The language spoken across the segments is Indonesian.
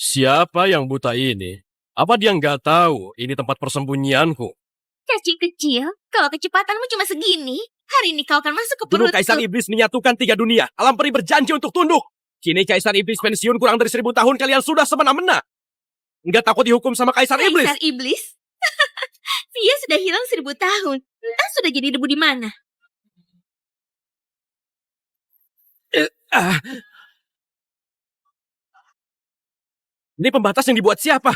Siapa yang buta ini? Apa dia nggak tahu ini tempat persembunyianku? Cacing kecil, kalau kecepatanmu cuma segini, hari ini kau akan masuk ke Dulu perutku. Kaisar Iblis menyatukan 3 dunia. Alam peri berjanji untuk tunduk. Kini Kaisar Iblis pensiun kurang dari 1000 tahun, kalian sudah semena-mena. Nggak takut dihukum sama Kaisar Iblis? Kaisar Iblis? Dia sudah hilang 1000 tahun. Entah sudah jadi debu di mana. Ini pembatas yang dibuat siapa?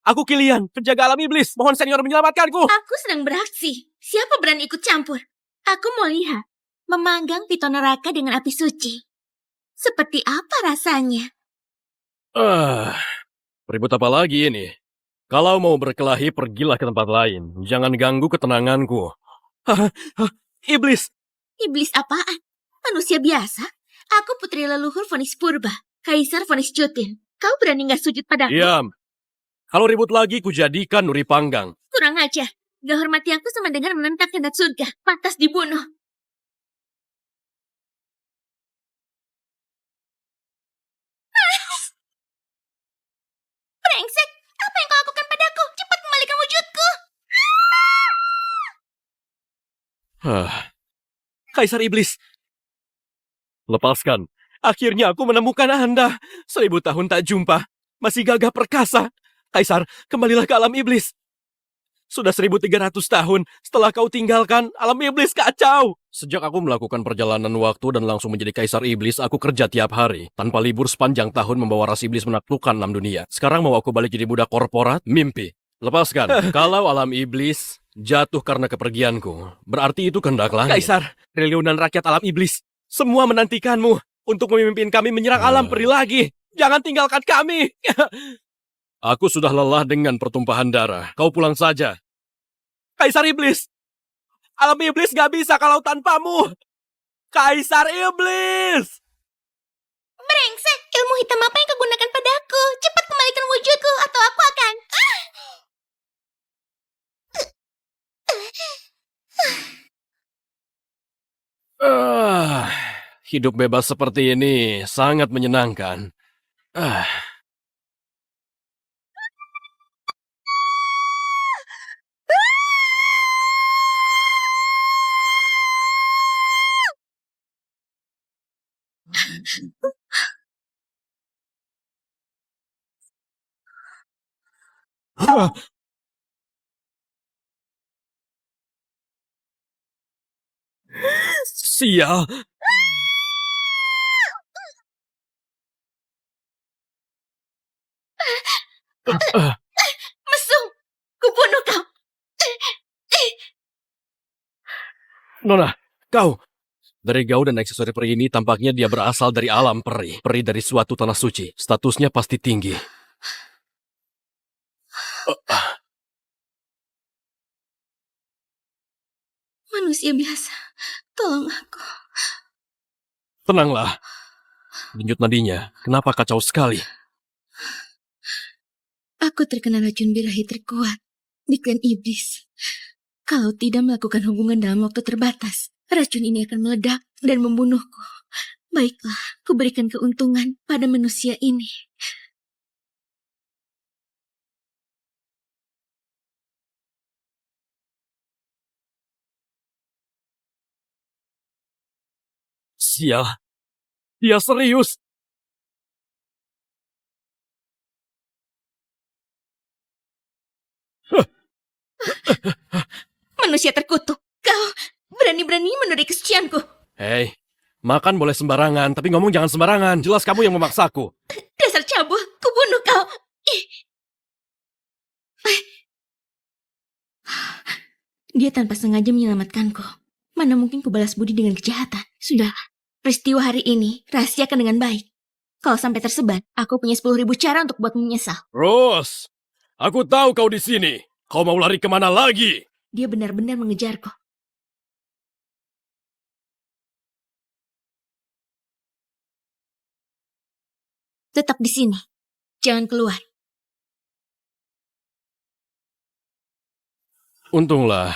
Aku Kilian, penjaga alam iblis. Mohon senior menyelamatkanku. Aku sedang beraksi. Siapa berani ikut campur? Aku mau lihat. Memanggang piton neraka dengan api suci. Seperti apa rasanya? Ribut apa lagi ini? Kalau mau berkelahi, pergilah ke tempat lain. Jangan ganggu ketenanganku. Iblis! Iblis apaan? Manusia biasa? Aku putri leluhur Vonis Purba, Kaisar Vonis Jutin. Kau berani nggak sujud padaku? Diam! Kalau ribut lagi, kujadikan Nuri Panggang. Kurang aja. Gak hormati aku sama dengan menentang kehendak surga. Pantas dibunuh. Brengsek! Apa yang kau lakukan padaku? Cepat kembalikan wujudku! Kaisar Iblis! Lepaskan. Akhirnya aku menemukan Anda. 1000 tahun tak jumpa. Masih gagah perkasa. Kaisar, kembalilah ke alam iblis. Sudah 1300 tahun setelah kau tinggalkan, alam iblis kacau. Sejak aku melakukan perjalanan waktu dan langsung menjadi Kaisar Iblis, aku kerja tiap hari. Tanpa libur sepanjang tahun membawa ras iblis menaklukkan 6 dunia. Sekarang mau aku balik jadi budak korporat? Mimpi. Lepaskan. Kalau alam iblis jatuh karena kepergianku, berarti itu kehendak langit. Kaisar, triliunan rakyat alam iblis, semua menantikanmu untuk memimpin kami menyerang alam peri lagi. Jangan tinggalkan kami. Aku sudah lelah dengan pertumpahan darah. Kau pulang saja. Kaisar Iblis! Alam iblis gak bisa kalau tanpamu! Kaisar Iblis! Brengsek! Ilmu hitam apa yang kau gunakan padaku? Cepat kembalikan wujudku atau aku akan... Hidup bebas seperti ini sangat menyenangkan. Sial! Mesum! Kubunuh kau! Nona, kau! Dari gaun dan aksesori peri ini tampaknya dia berasal dari alam peri. Peri dari suatu tanah suci. Statusnya pasti tinggi. Manusia biasa, tolong aku. Tenanglah. Denyut nadinya, kenapa kacau sekali? Aku terkena racun birahi terkuat di klan iblis. Kalau tidak melakukan hubungan dalam waktu terbatas, racun ini akan meledak dan membunuhku. Baiklah, kuberikan keuntungan pada manusia ini. Sial, dia serius. Manusia terkutuk, kau berani-berani menodai kesucianku. Hei, makan boleh sembarangan, tapi ngomong jangan sembarangan. Jelas kamu yang memaksaku. Dasar cabul, kubunuh kau. Dia tanpa sengaja menyelamatkanku. Mana mungkin kubalas budi dengan kejahatan. Sudah, peristiwa hari ini rahasiakan dengan baik. Kalau sampai tersebar, aku punya 10.000 cara untuk buatmu menyesal. Rose, aku tahu kau di sini. Kau mau lari kemana lagi? Dia benar-benar mengejarku. Tetap di sini. Jangan keluar. Untunglah,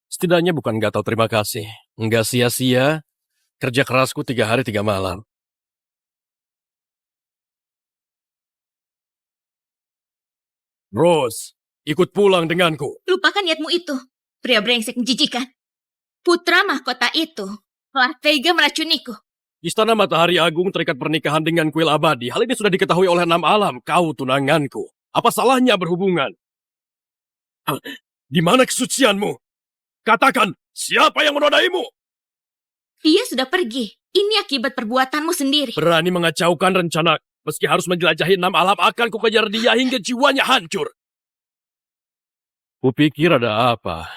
setidaknya bukan gak tahu terima kasih. Nggak sia-sia, kerja kerasku 3 hari 3 malam. Rose, ikut pulang denganku. Lupakan niatmu itu, pria brengsek menjijikan. Putra mahkota itu telah tega meracuniku. Istana Matahari Agung terikat pernikahan dengan kuil abadi. Hal ini sudah diketahui oleh 6 alam. Kau tunanganku. Apa salahnya berhubungan? Di mana kesucianmu? Katakan, siapa yang menodaimu? Dia sudah pergi. Ini akibat perbuatanmu sendiri. Berani mengacaukan rencana. Meski harus menjelajahi 6 alam, akan kukejar dia hingga jiwanya hancur. Kupikir ada apa.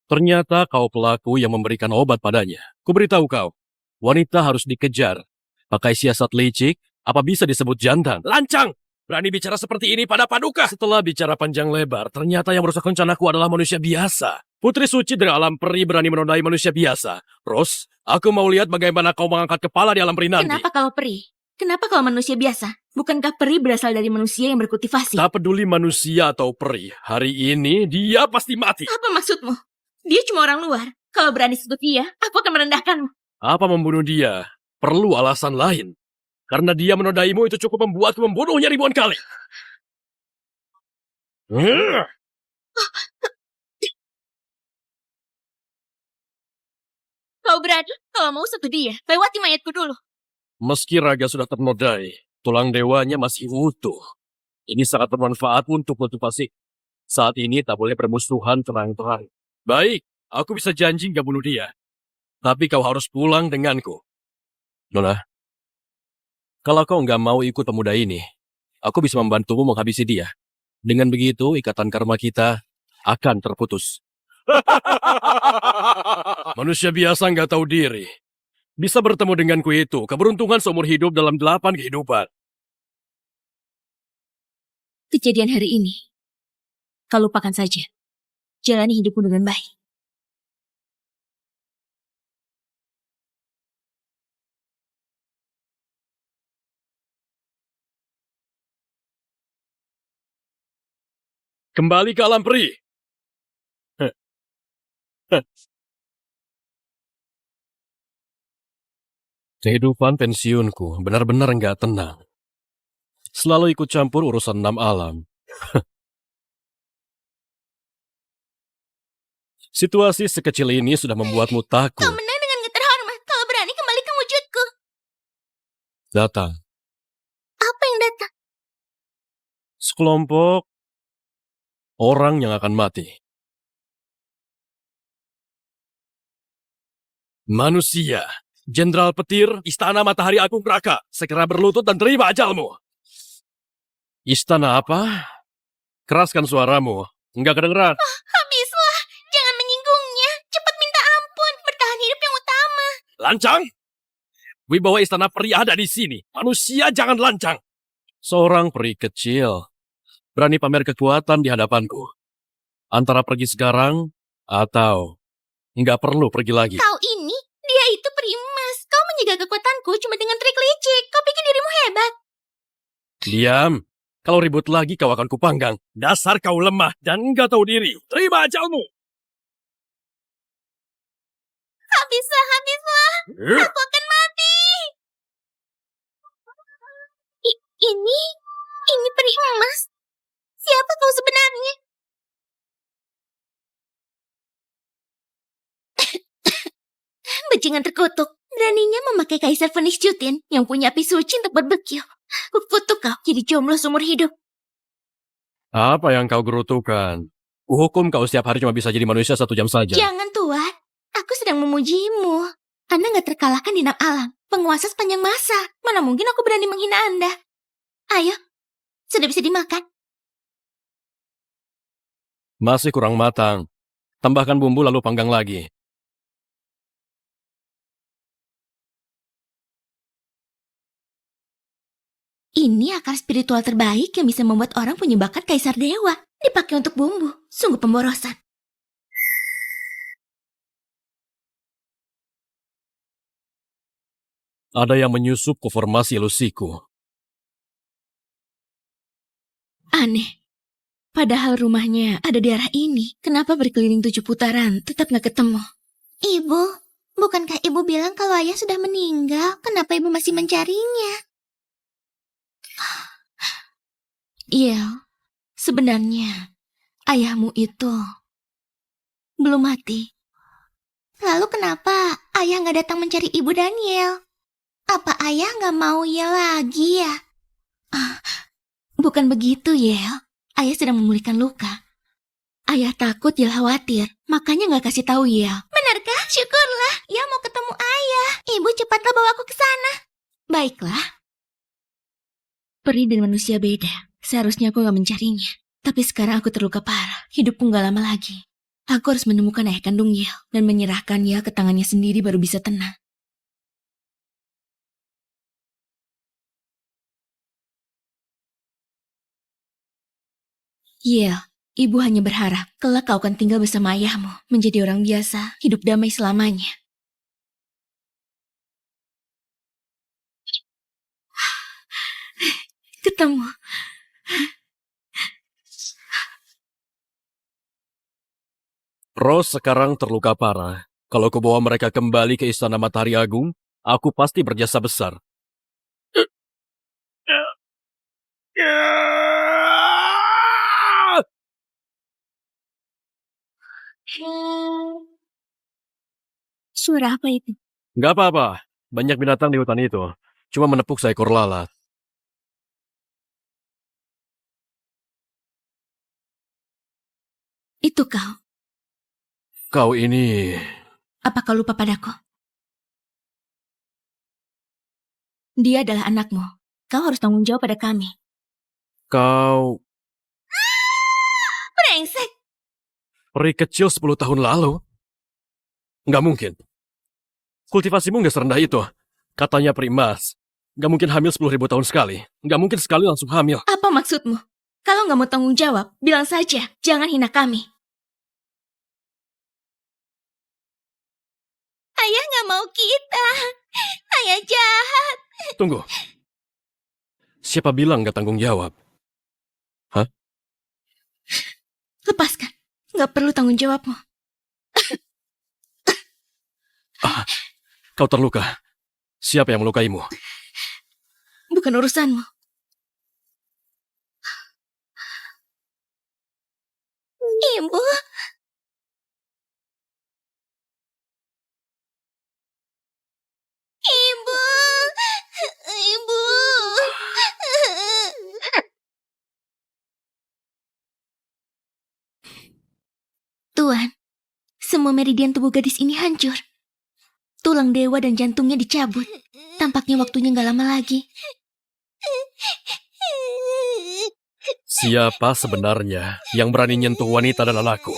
Ternyata kau pelaku yang memberikan obat padanya. Kuberitahu kau, wanita harus dikejar. Pakai siasat licik, apa bisa disebut jantan? Lancang! Berani bicara seperti ini pada Paduka. Setelah bicara panjang lebar, ternyata yang merusak rencanaku adalah manusia biasa. Putri suci dari alam peri berani menodai manusia biasa. Rose, aku mau lihat bagaimana kau mengangkat kepala di alam peri nanti. Kenapa kau peri? Kenapa kau manusia biasa? Bukankah peri berasal dari manusia yang berkultivasi? Tak peduli manusia atau peri, hari ini dia pasti mati. Apa maksudmu? Dia cuma orang luar. Kalau berani sentuh dia, aku akan merendahkanmu. Apa membunuh dia? Perlu alasan lain. Karena dia menodaimu itu cukup membuatku membunuhnya ribuan kali. Kau berani? Kalau mau sentuh dia, lewati mayatku dulu. Meski raga sudah ternodai, tulang dewanya masih utuh. Ini sangat bermanfaat untuk motivasi. Saat ini tak boleh bermusuhan terang-terang. Baik, aku bisa janji gak bunuh dia. Tapi kau harus pulang denganku. Nona, kalau kau nggak mau ikut pemuda ini, aku bisa membantumu menghabisi dia. Dengan begitu, ikatan karma kita akan terputus. Manusia biasa nggak tahu diri. Bisa bertemu denganku itu, keberuntungan seumur hidup dalam 8 kehidupan. Kejadian hari ini, kau lupakan saja. Jalani hidupmu dengan baik. Kembali ke alam peri. Kehidupan pensiunku benar-benar nggak tenang. Selalu ikut campur urusan 6 alam. Situasi sekecil ini sudah membuatmu takut. Kau menang dengan terhormat. Kalau berani kembali ke wujudku. Datang. Apa yang datang? Sekelompok orang yang akan mati. Manusia, Jenderal Petir, Istana Matahari Agung Raka, segera berlutut dan terima ajalmu. Istana apa? Keraskan suaramu, enggak kedengeran. Habislah. Jangan menyinggungnya. Cepat minta ampun. Bertahan hidup yang utama. Lancang? Wibawa istana peri ada di sini. Manusia jangan lancang. Seorang peri kecil berani pamer kekuatan di hadapanku. Antara pergi sekarang atau nggak perlu pergi lagi. Kau ini, dia itu peri emas. Kau menjaga kekuatanku cuma dengan trik licik. Kau pikir dirimu hebat. Diam. Kalau ribut lagi kau akan kupanggang. Dasar kau lemah dan nggak tahu diri. Terima ajalmu. Habislah. Aku akan mati. Ini peri emas. Siapa kau sebenarnya? Bajingan terkutuk. Beraninya memakai Kaisar Phoenix Jutin yang punya api suci untuk berbekyu. Kukutuk kau jadi jomblo seumur hidup. Apa yang kau gerutukan? Kuhukum kau setiap hari cuma bisa jadi manusia 1 jam saja. Jangan Tuan, aku sedang memujimu. Anda gak terkalahkan di 6 alam, penguasa sepanjang masa. Mana mungkin aku berani menghina Anda. Ayo, sudah bisa dimakan. Masih kurang matang. Tambahkan bumbu lalu panggang lagi. Ini akar spiritual terbaik yang bisa membuat orang punya bakat kaisar dewa. Dipakai untuk bumbu. Sungguh pemborosan. Ada yang menyusup ke formasi ilusiku. Aneh. Padahal rumahnya ada di arah ini. Kenapa berkeliling 7 putaran tetap gak ketemu? Ibu, bukankah ibu bilang kalau ayah sudah meninggal? Kenapa ibu masih mencarinya? Iya, Sebenarnya, ayahmu itu belum mati. Lalu kenapa ayah nggak datang mencari ibu Daniel? Apa ayah nggak mau Yel lagi ya? Bukan begitu, Yel. Ayah sedang memulihkan luka. Ayah takut Yel khawatir, makanya nggak kasih tahu Yel. Benarkah? Syukurlah, Yel mau ketemu ayah. Ibu cepatlah bawa aku ke sana. Baiklah. Peri dan manusia beda. Seharusnya aku nggak mencarinya. Tapi sekarang aku terluka parah. Hidupku nggak lama lagi. Aku harus menemukan ayah kandung Yel dan menyerahkan Yel ke tangannya sendiri baru bisa tenang. Yel, ibu hanya berharap kelak kau akan tinggal bersama ayahmu, menjadi orang biasa, hidup damai selamanya. Ketemu. Rose sekarang terluka parah. Kalau ku bawa mereka kembali ke Istana Matahari Agung, aku pasti berjasa besar. Suara apa itu? Gak apa-apa, banyak binatang di hutan itu. Cuma menepuk seekor lalat. Itu kau. Kau ini... Apa kau lupa padaku? Dia adalah anakmu. Kau harus tanggung jawab pada kami. Kau... Brengsek. peri kecil 10 tahun lalu? Nggak mungkin. Kultivasimu nggak serendah itu. Katanya peri emas. Nggak mungkin hamil 10.000 tahun sekali. Nggak mungkin sekali langsung hamil. Apa maksudmu? Kalau nggak mau tanggung jawab, bilang saja. Jangan hina kami. Ayah nggak mau kita. Ayah jahat. Tunggu. Siapa bilang nggak tanggung jawab? Hah? Lepaskan. Nggak perlu tanggung jawabmu. Kau terluka. Siapa yang melukaimu? Bukan urusanmu. Ibu. Ibu. Ibu. Tuan, semua meridian tubuh gadis ini hancur. Tulang dewa dan jantungnya dicabut. Tampaknya waktunya nggak lama lagi. Siapa sebenarnya yang berani nyentuh wanita dan anakku?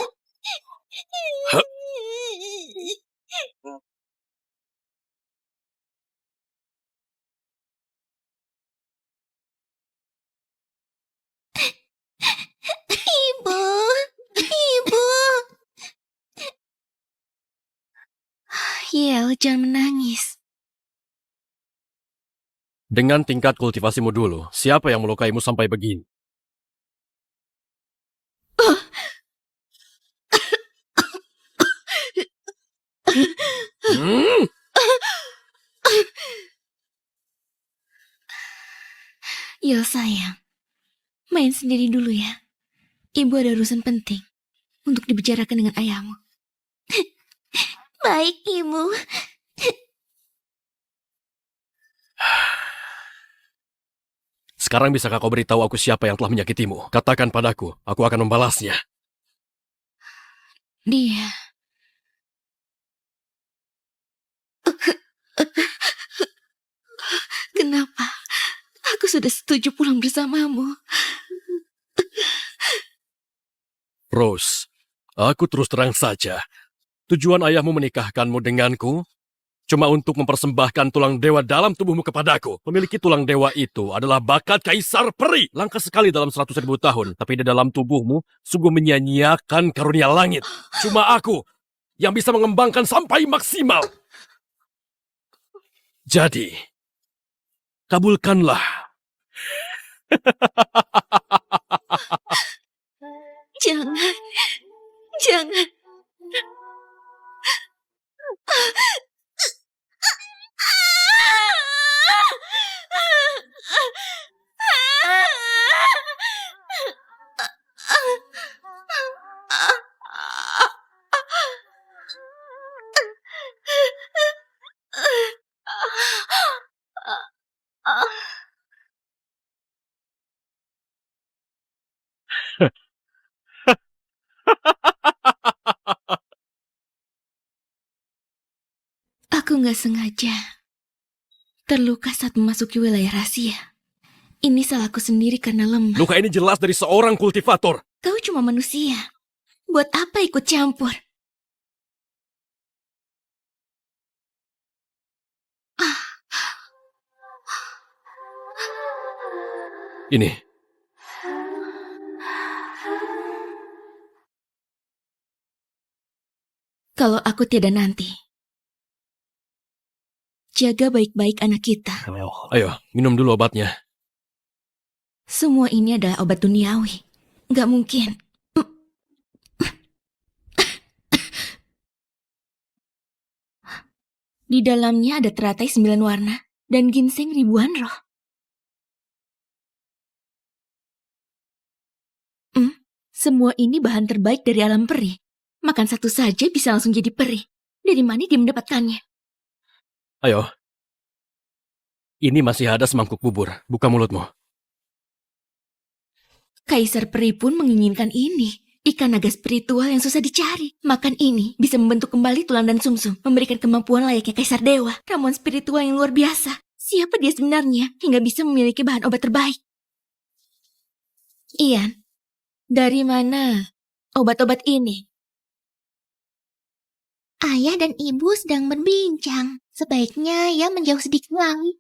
Hah? Ibu. Ibu. Yel, jangan menangis. Dengan tingkat kultivasimu dulu, siapa yang melukaimu sampai begini? Hmm? Yel sayang, main sendiri dulu ya. Ibu ada urusan penting untuk dibicarakan dengan ayahmu. Baik, Ibu. Sekarang bisakah kau beritahu aku siapa yang telah menyakitimu? Katakan padaku, aku akan membalasnya. Dia. Kenapa? Aku sudah setuju pulang bersamamu. Rose, aku terus terang saja. Tujuan ayahmu menikahkanmu denganku cuma untuk mempersembahkan tulang dewa dalam tubuhmu kepadaku. Memiliki tulang dewa itu adalah bakat kaisar peri. Langka sekali dalam 100.000 tahun. Tapi di dalam tubuhmu sungguh menyanyiakan karunia langit. Cuma aku yang bisa mengembangkan sampai maksimal. Jadi, kabulkanlah. Jangan. Jangan. Aku nggak sengaja terluka saat memasuki wilayah rahasia. Ini salahku sendiri karena lemah. Luka ini jelas dari seorang kultivator. Kau cuma manusia. Buat apa ikut campur? Ini, Kalau aku tiada nanti, jaga baik-baik anak kita. ayo, minum dulu obatnya. Semua ini adalah obat duniawi. Nggak mungkin. Di dalamnya ada teratai 9 warna dan ginseng ribuan roh. Semua ini bahan terbaik dari alam peri. Makan satu saja bisa langsung jadi peri. Dari mana dia mendapatkannya? Ayo. Ini masih ada semangkuk bubur. Buka mulutmu. Kaisar peri pun menginginkan ini. Ikan naga spiritual yang susah dicari. Makan ini bisa membentuk kembali tulang dan sumsum. Memberikan kemampuan layaknya kaisar dewa. Ramuan spiritual yang luar biasa. Siapa dia sebenarnya hingga bisa memiliki bahan obat terbaik? Ian, dari mana obat-obat ini? Ayah dan ibu sedang berbincang. Sebaiknya ia menjauh sedikit lagi.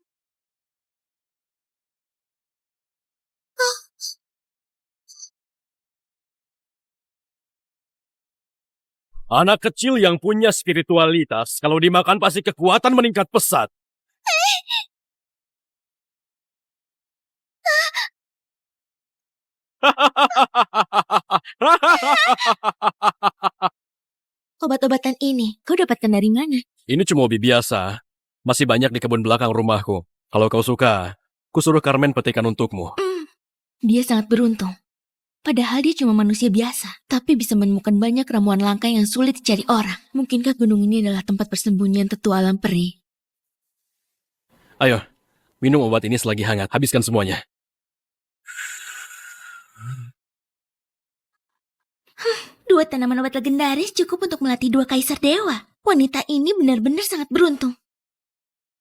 Anak kecil yang punya spiritualitas, kalau dimakan pasti kekuatan meningkat pesat. Obat-obatan ini kau dapatkan dari mana? Ini cuma ubi biasa. Masih banyak di kebun belakang rumahku. Kalau kau suka, kusuruh Carmen petikan untukmu. Dia sangat beruntung. Padahal dia cuma manusia biasa, tapi bisa menemukan banyak ramuan langka yang sulit dicari orang. Mungkinkah gunung ini adalah tempat persembunyian tetua alam peri? Ayo, minum obat ini selagi hangat. Habiskan semuanya. Dua tanaman obat legendaris cukup untuk melatih dua kaisar dewa. Wanita ini benar-benar sangat beruntung.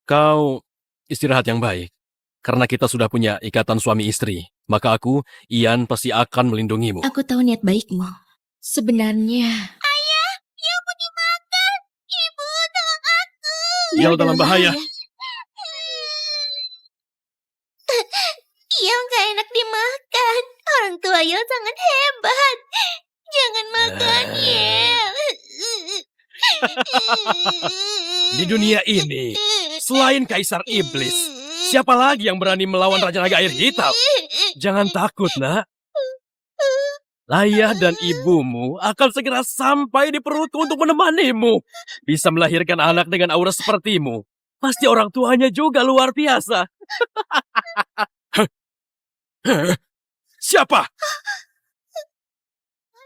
Kau istirahat yang baik. Karena kita sudah punya ikatan suami istri. Maka aku, Ian, pasti akan melindungimu. Aku tahu niat baikmu. Sebenarnya... Ayah, ia mau dimakan. Ibu, tolong aku. Ia dalam bahaya. Ia nggak enak dimakan. Orang tua Yel sangat hebat. Jangan makan, Yel. Di dunia ini, selain Kaisar Iblis, siapa lagi yang berani melawan Raja Naga Air Hitam? Jangan takut, nak. Ayah dan ibumu akan segera sampai di perutku untuk menemanimu. Bisa melahirkan anak dengan aura sepertimu. Pasti orang tuanya juga luar biasa. Siapa?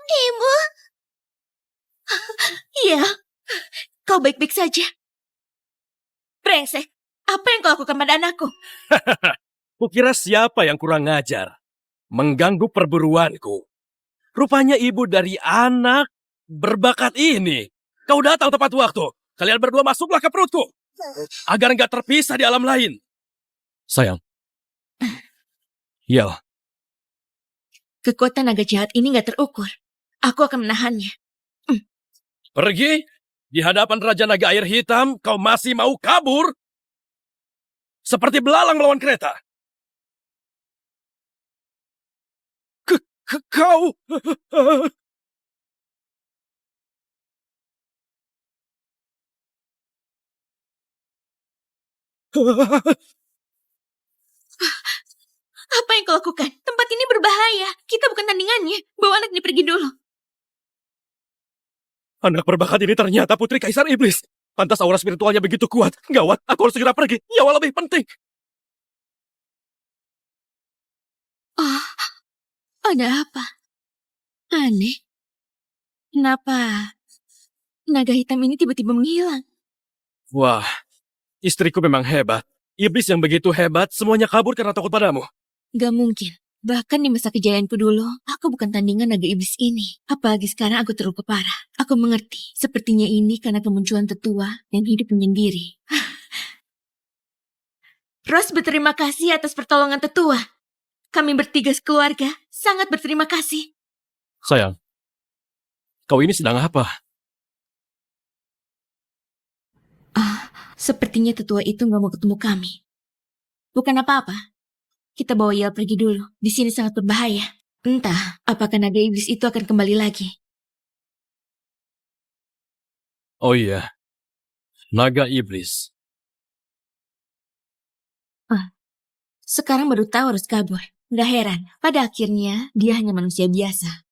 Ibu, Iya, kau baik-baik saja. Brengsek, apa yang kau lakukan pada anakku? Kukira siapa yang kurang ngajar? Mengganggu perburuanku. Rupanya ibu dari anak berbakat ini. Kau datang tepat waktu. Kalian berdua masuklah ke perutku. Agar nggak terpisah di alam lain. Sayang. Yel, Kekuatan naga jahat ini gak terukur. Aku akan menahannya. pergi. Di hadapan Raja Naga Air Hitam, kau masih mau kabur? Seperti belalang melawan kereta. Kau... Apa yang kau lakukan? Tempat ini berbahaya. Kita bukan tandingannya. Bawa anak ini pergi dulu. Anak berbakat ini ternyata putri Kaisar Iblis. Pantas aura spiritualnya begitu kuat. Gawat, aku harus segera pergi. Nyawa lebih penting. Oh, ada apa? Aneh. Kenapa naga hitam ini tiba-tiba menghilang? Wah, istriku memang hebat. Iblis yang begitu hebat, semuanya kabur karena takut padamu. Gak mungkin. Bahkan di masa kejayaanku dulu, aku bukan tandingan naga iblis ini. Apalagi sekarang aku terluka parah. Aku mengerti, sepertinya ini karena kemunculan tetua yang hidup menyendiri. Rose berterima kasih atas pertolongan tetua. Kami bertiga sekeluarga sangat berterima kasih. Sayang, kau ini sedang apa? Sepertinya tetua itu nggak mau ketemu kami. Bukan apa-apa. Kita bawa Yel pergi dulu. Di sini sangat berbahaya. Entah apakah naga iblis itu akan kembali lagi. Oh iya, naga iblis. Sekarang baru tahu harus kabur. Nggak heran, pada akhirnya dia hanya manusia biasa.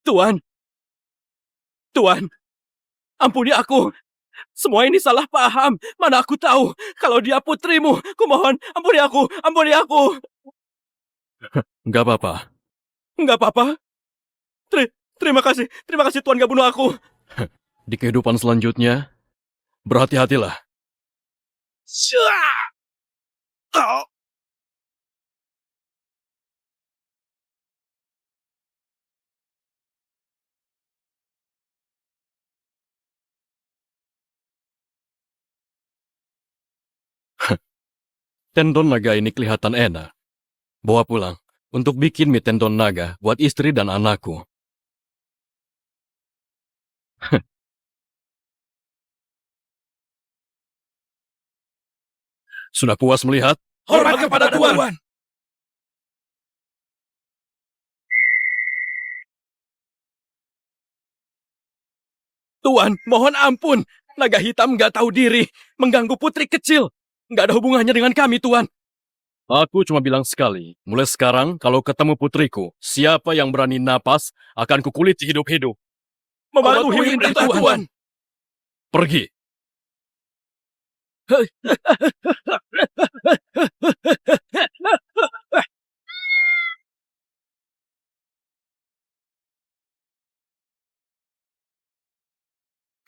Tuan, Tuan, ampuni aku. Semua ini salah paham. Mana aku tahu kalau dia putrimu. Kumohon, ampuni aku, ampuni aku. Enggak apa-apa. Enggak apa-apa. Terima kasih Tuan gak bunuh aku. Di kehidupan selanjutnya, berhati-hatilah. Tendon naga ini kelihatan enak. Bawa pulang untuk bikin mie tendon naga buat istri dan anakku. Sudah puas melihat? Hormat kepada Tuan. Tuan, mohon ampun. Naga hitam nggak tahu diri, mengganggu putri kecil. Nggak ada hubungannya dengan kami, Tuan. Aku cuma bilang sekali, mulai sekarang kalau ketemu putriku, siapa yang berani napas akan kukulit hidup-hidup. Mematuhi perintah Tuan. Pergi.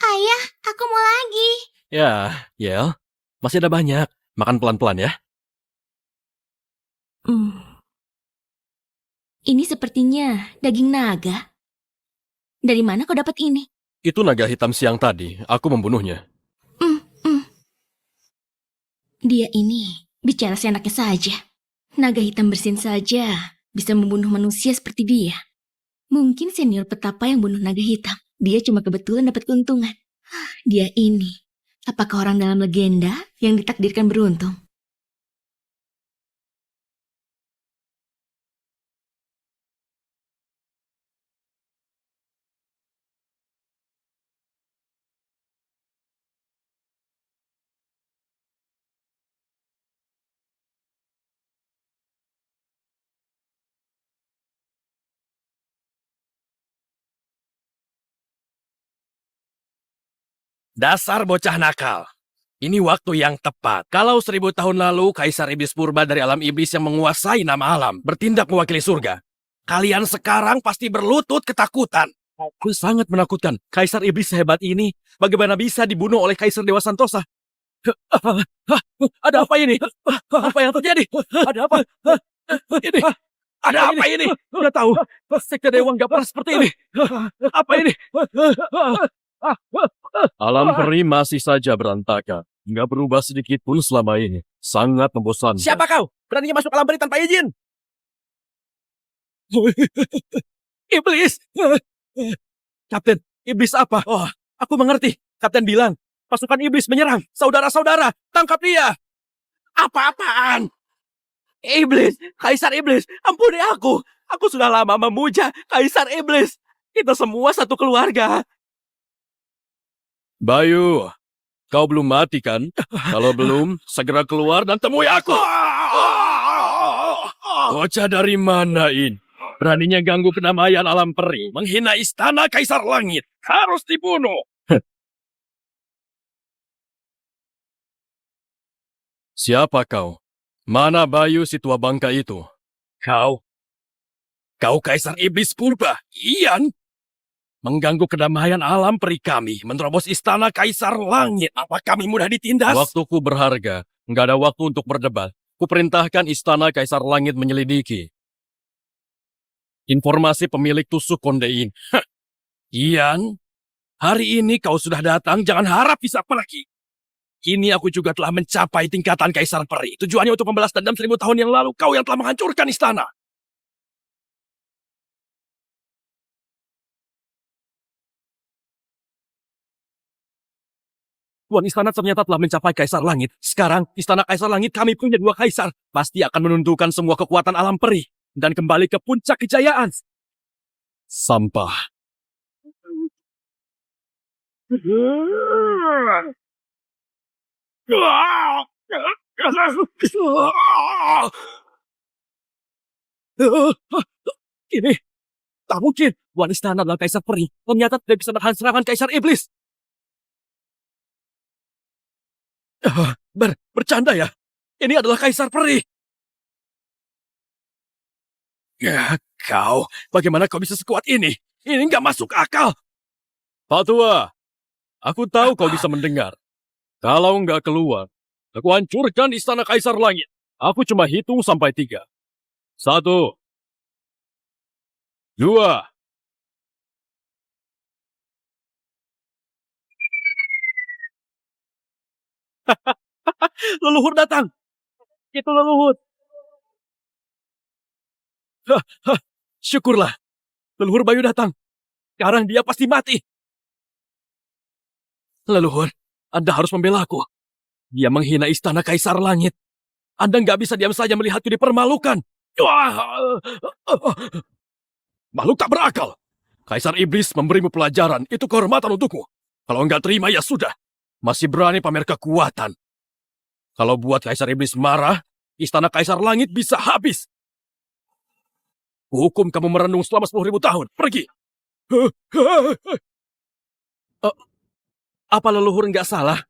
Ayah, aku mau lagi. Ya, Yel, masih ada banyak. Makan pelan-pelan ya. Ini sepertinya daging naga. Dari mana kau dapat ini? Itu naga hitam siang tadi, aku membunuhnya. Dia ini bicara seenaknya saja. Naga hitam bersin saja bisa membunuh manusia seperti dia. Mungkin senior petapa yang bunuh naga hitam. Dia cuma kebetulan dapat keuntungan. Dia ini, apakah orang dalam legenda yang ditakdirkan beruntung? Dasar bocah nakal. Ini waktu yang tepat. Kalau 1000 tahun lalu Kaisar Iblis Purba dari alam iblis yang menguasai nama alam bertindak mewakili surga, kalian sekarang pasti berlutut ketakutan. Aku sangat menakutkan. Kaisar iblis sehebat ini, bagaimana bisa dibunuh oleh Kaisar Dewa Santosa? Ada apa ini? Apa yang terjadi? Ada apa? Ini, Ada apa ini? udah tahu. Sekte Dewa nggak pernah seperti ini. Apa ini? Alam peri masih saja berantakan. Nggak berubah sedikit pun selama ini. Sangat membosankan. Siapa kau? Beraninya masuk alam peri tanpa izin? Iblis! Kapten, iblis apa? Oh, aku mengerti. Kapten bilang, pasukan iblis menyerang. Saudara-saudara, tangkap dia! Apa-apaan? Iblis, Kaisar Iblis, ampuni aku. Aku sudah lama memuja Kaisar Iblis. Kita semua satu keluarga. Bayu, kau belum mati kan? Kalau belum, segera keluar dan temui aku. Bocah dari mana ini? Beraninya ganggu kedamaian alam peri. Menghina istana Kaisar Langit. Harus dibunuh. Siapa kau? Mana Bayu si tua bangka itu? Kau Kaisar Iblis Purba, Ian? mengganggu kedamaian alam peri kami, menerobos istana Kaisar Langit. Apa kami mudah ditindas? Waktuku berharga. Nggak ada waktu untuk berdebat. Kuperintahkan istana Kaisar Langit menyelidiki informasi pemilik tusuk kondein. Ian, hari ini kau sudah datang, jangan harap bisa pergi. Kini aku juga telah mencapai tingkatan Kaisar Peri. Tujuannya untuk membalas dendam 1000 tahun yang lalu. Kau yang telah menghancurkan istana. Tuan istana ternyata telah mencapai Kaisar Langit. Sekarang, istana Kaisar Langit kami punya 2 kaisar. Pasti akan menentukan semua kekuatan alam peri. Dan kembali ke puncak kejayaan. Sampah. Ini, tak mungkin. Tuan istana adalah Kaisar Peri. Ternyata tidak bisa menahan serangan Kaisar Iblis. Bercanda ya? Ini adalah Kaisar Peri. Ya, kau, bagaimana kau bisa sekuat ini? Ini nggak masuk akal. Pak Tua, aku tahu kau bisa mendengar. Kalau nggak keluar, aku hancurkan istana Kaisar Langit. Aku cuma hitung sampai 3. 1, 2. Leluhur datang. Itu leluhur. Syukurlah. Leluhur Bayu datang. Sekarang dia pasti mati. Leluhur, Anda harus membela aku. Dia menghina istana Kaisar Langit. Anda nggak bisa diam saja melihatku dipermalukan. Makhluk tak berakal. Kaisar Iblis memberimu pelajaran. Itu kehormatan untukmu. Kalau nggak terima ya sudah. Masih berani pamer kekuatan. Kalau buat Kaisar Iblis marah, istana Kaisar Langit bisa habis. Hukum kamu merenung selama 10.000 tahun. Pergi. Apa leluhur nggak salah?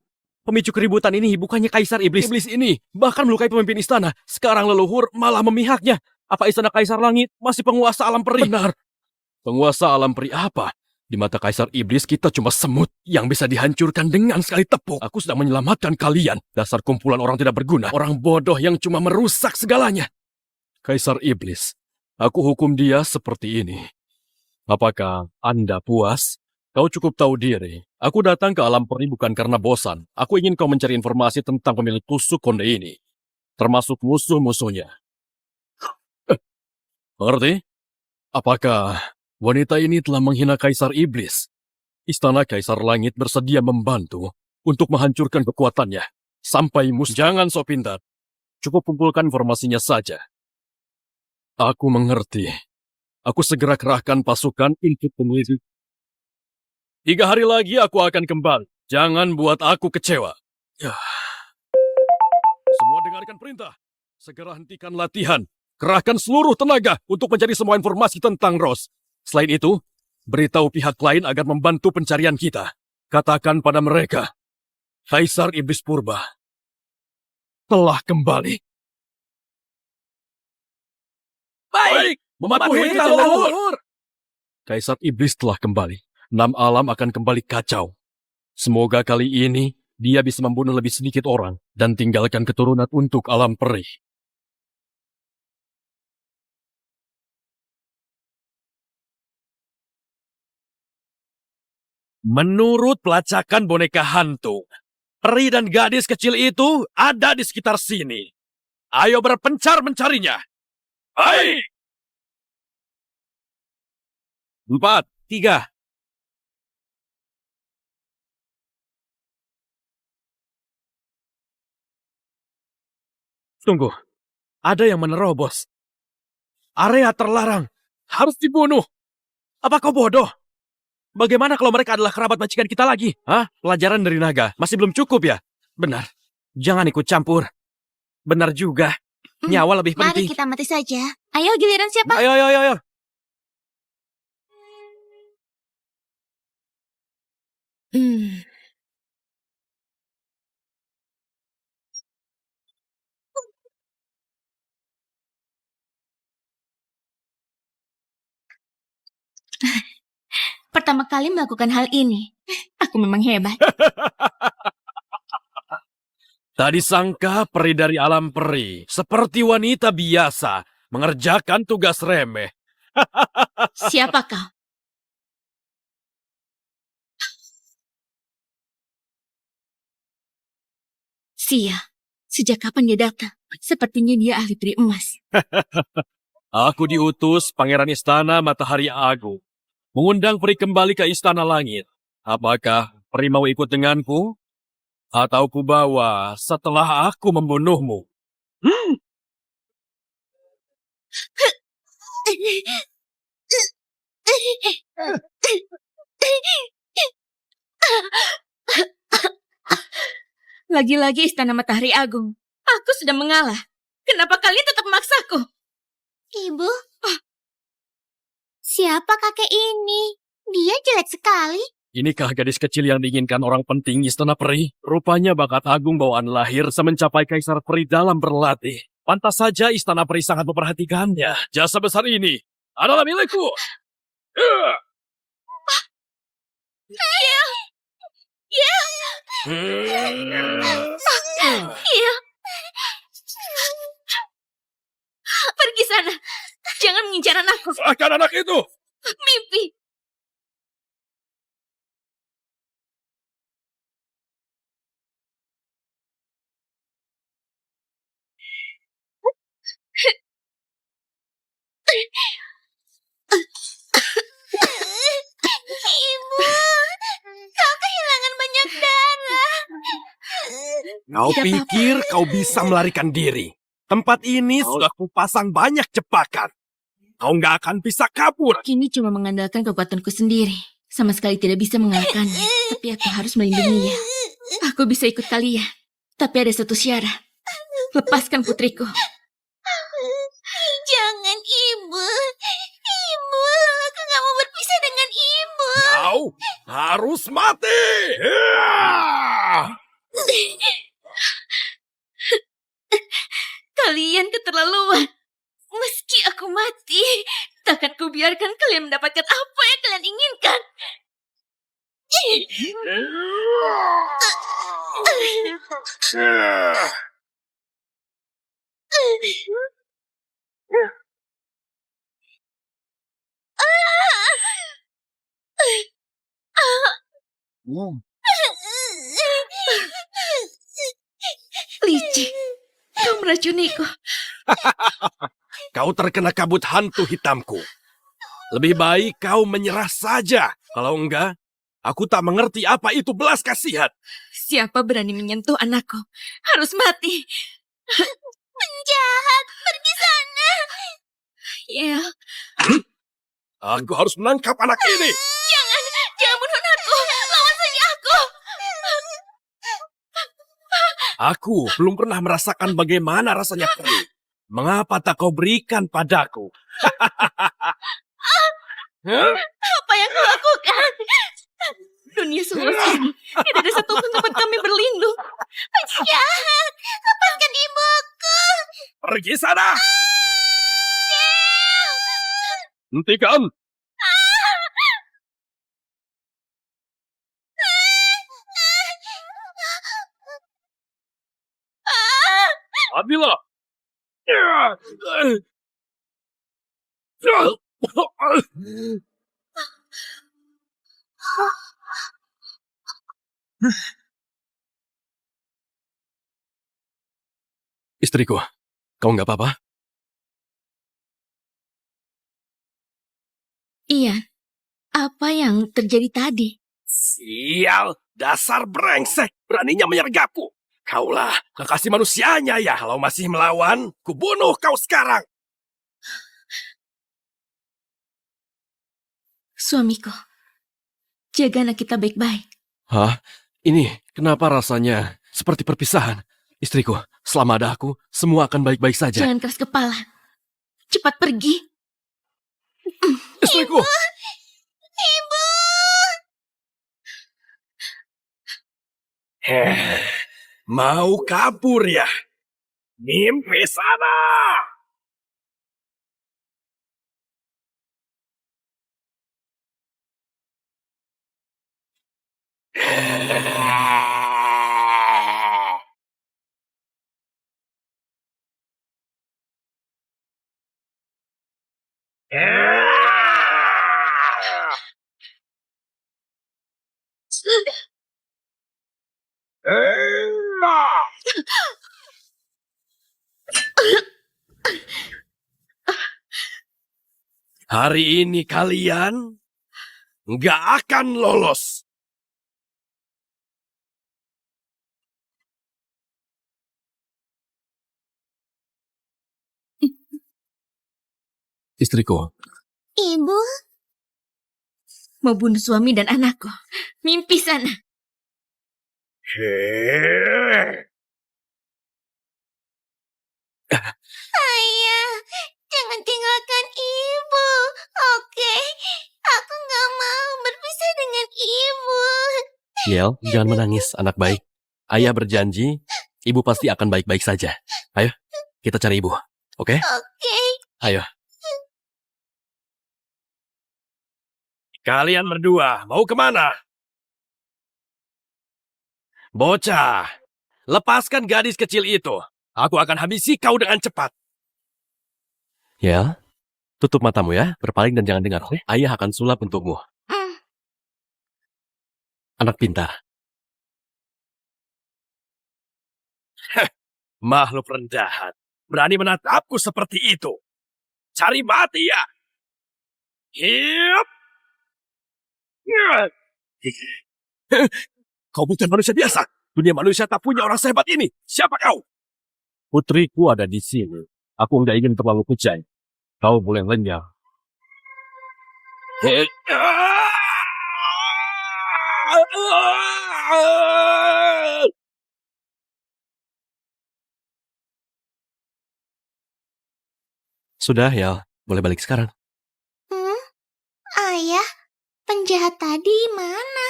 Pemicu keributan ini bukannya Kaisar Iblis. Iblis ini bahkan melukai pemimpin istana. Sekarang leluhur malah memihaknya. Apa istana Kaisar Langit masih penguasa alam peri? Benar. Penguasa alam peri apa? Di mata Kaisar Iblis kita cuma semut yang bisa dihancurkan dengan sekali tepuk. Aku sedang menyelamatkan kalian. Dasar kumpulan orang tidak berguna. Orang bodoh yang cuma merusak segalanya. Kaisar Iblis, aku hukum dia seperti ini. Apakah Anda puas? Kau cukup tahu diri. Aku datang ke alam peri bukan karena bosan. Aku ingin kau mencari informasi tentang pemilik tusuk konde ini. Termasuk musuh-musuhnya. Ngerti? Apakah wanita ini telah menghina Kaisar Iblis? Istana Kaisar Langit bersedia membantu untuk menghancurkan kekuatannya. Sampai jangan sok pintar. Cukup kumpulkan informasinya saja. Aku mengerti. Aku segera kerahkan pasukan untuk penyelidik. 3 hari lagi aku akan kembali. Jangan buat aku kecewa. Ya. Semua dengarkan perintah. Segera hentikan latihan. Kerahkan seluruh tenaga untuk mencari semua informasi tentang Rose. Selain itu, beritahu pihak lain agar membantu pencarian kita. Katakan pada mereka, Kaisar Iblis Purba telah kembali. Baik, mematuhi leluhur. Kaisar Iblis telah kembali. 6 alam akan kembali kacau. Semoga kali ini dia bisa membunuh lebih sedikit orang dan tinggalkan keturunan untuk alam peri. Menurut pelacakan boneka hantu, peri dan gadis kecil itu ada di sekitar sini. Ayo berpencar mencarinya. Hai! 4, 3. Tunggu, ada yang menerobos. Area terlarang, harus dibunuh. Apa kau bodoh? Bagaimana kalau mereka adalah kerabat majikan kita lagi? Hah? Pelajaran dari naga, masih belum cukup ya? Benar, jangan ikut campur. Benar juga, nyawa lebih Mari penting. kita mati saja. Ayo giliran siapa? Ayo, ayo, ayo, ayo. Hmm, pertama kali melakukan hal ini. Aku memang hebat. Tadi sangka peri dari alam peri, seperti wanita biasa, mengerjakan tugas remeh. Siapa kau? Sia, sejak kapan dia datang? Sepertinya dia ahli peri emas. Aku diutus Pangeran Istana Matahari Agung, mengundang peri kembali ke Istana Langit. Apakah peri mau ikut denganku? Atau kubawa setelah aku membunuhmu? Lagi-lagi Istana Matahari Agung. Aku sudah mengalah. Kenapa kalian tetap memaksaku? Ibu? Siapa kakek ini? Dia jelek sekali. Inikah gadis kecil yang diinginkan orang penting Istana Peri? Rupanya bakat agung bawaan lahir semencapai Kaisar Peri dalam berlatih. Pantas saja Istana Peri sangat memperhatikannya. Jasa besar ini adalah milikku. Iya. Pergi sana. Jangan mengincar anakku. Serahkan anak itu. Mimpi. Ibu, kau kehilangan banyak darah. Kau Tidak pikir kau bisa melarikan diri? Tempat ini sudah kupasang banyak jebakan. Kau nggak akan bisa kabur. Kini cuma mengandalkan kekuatanku sendiri. Sama sekali tidak bisa mengalahkannya. Tapi aku harus melindunginya. Aku bisa ikut kalian. Tapi ada satu syarat. Lepaskan putriku. Jangan, Ibu. Ibu, aku gak mau berpisah dengan Ibu. Kau harus mati. Kalian keterlaluan. Meski aku mati, takkan ku biarkan kalian mendapatkan apa yang kalian inginkan. Licik, kau meracuniku. Kau terkena kabut hantu hitamku. Lebih baik kau menyerah saja. Kalau enggak, aku tak mengerti apa itu belas kasihan. Siapa berani menyentuh anakku? Harus mati. Penjahat, pergi sana. Ya, Aku harus menangkap anak ini. jangan bunuh anakku. Lawan saja aku. Aku belum pernah merasakan bagaimana rasanya perih. Mengapa tak kau berikan padaku? Apa yang kau lakukan? Dunia seluas ini tidak ada satupun tempat kami berlindung. Penjahat, lepaskan ibuku. Pergi sana! Hentikan! Matilah! Istriku, kau nggak apa-apa? Iya, apa yang terjadi tadi? Sial, dasar brengsek, beraninya menyergapku. Kaulah kekasih manusianya ya, kalau masih melawan, kubunuh kau sekarang. Suamiku, jaga anak kita baik-baik. Hah? Ini kenapa rasanya seperti perpisahan? Istriku, selama ada aku, semua akan baik-baik saja. Jangan keras kepala. Cepat pergi. Istriku! Ibu. Mau kabur ya? Mimpi sana! Hari ini kalian nggak akan lolos. Istriku, Ibu, Mau bunuh suami dan anakku. Mimpi sana. ayah, jangan tinggalkan ibu. Oke, aku nggak mau berpisah dengan ibu. Yel, jangan menangis, anak baik. Ayah berjanji, ibu pasti akan baik-baik saja. Ayo, kita cari ibu. Oke? Oke, Ayo. Kalian berdua mau kemana? Bocah, lepaskan gadis kecil itu. Aku akan habisi kau dengan cepat. Yel, tutup matamu ya, berpaling dan jangan dengar. Oke? Ayah akan sulap untukmu. Mm. Anak pintar. Makhluk rendahan. Berani menatapku seperti itu. Cari mati ya. Hiap. Kau bukan manusia biasa. Dunia manusia tak punya orang sehebat ini. Siapa kau? Putriku ada di sini. Aku nggak ingin terlalu kejai. Kau boleh lenyap. Sudah, Yel. Boleh balik sekarang. Ayah, penjahat tadi mana?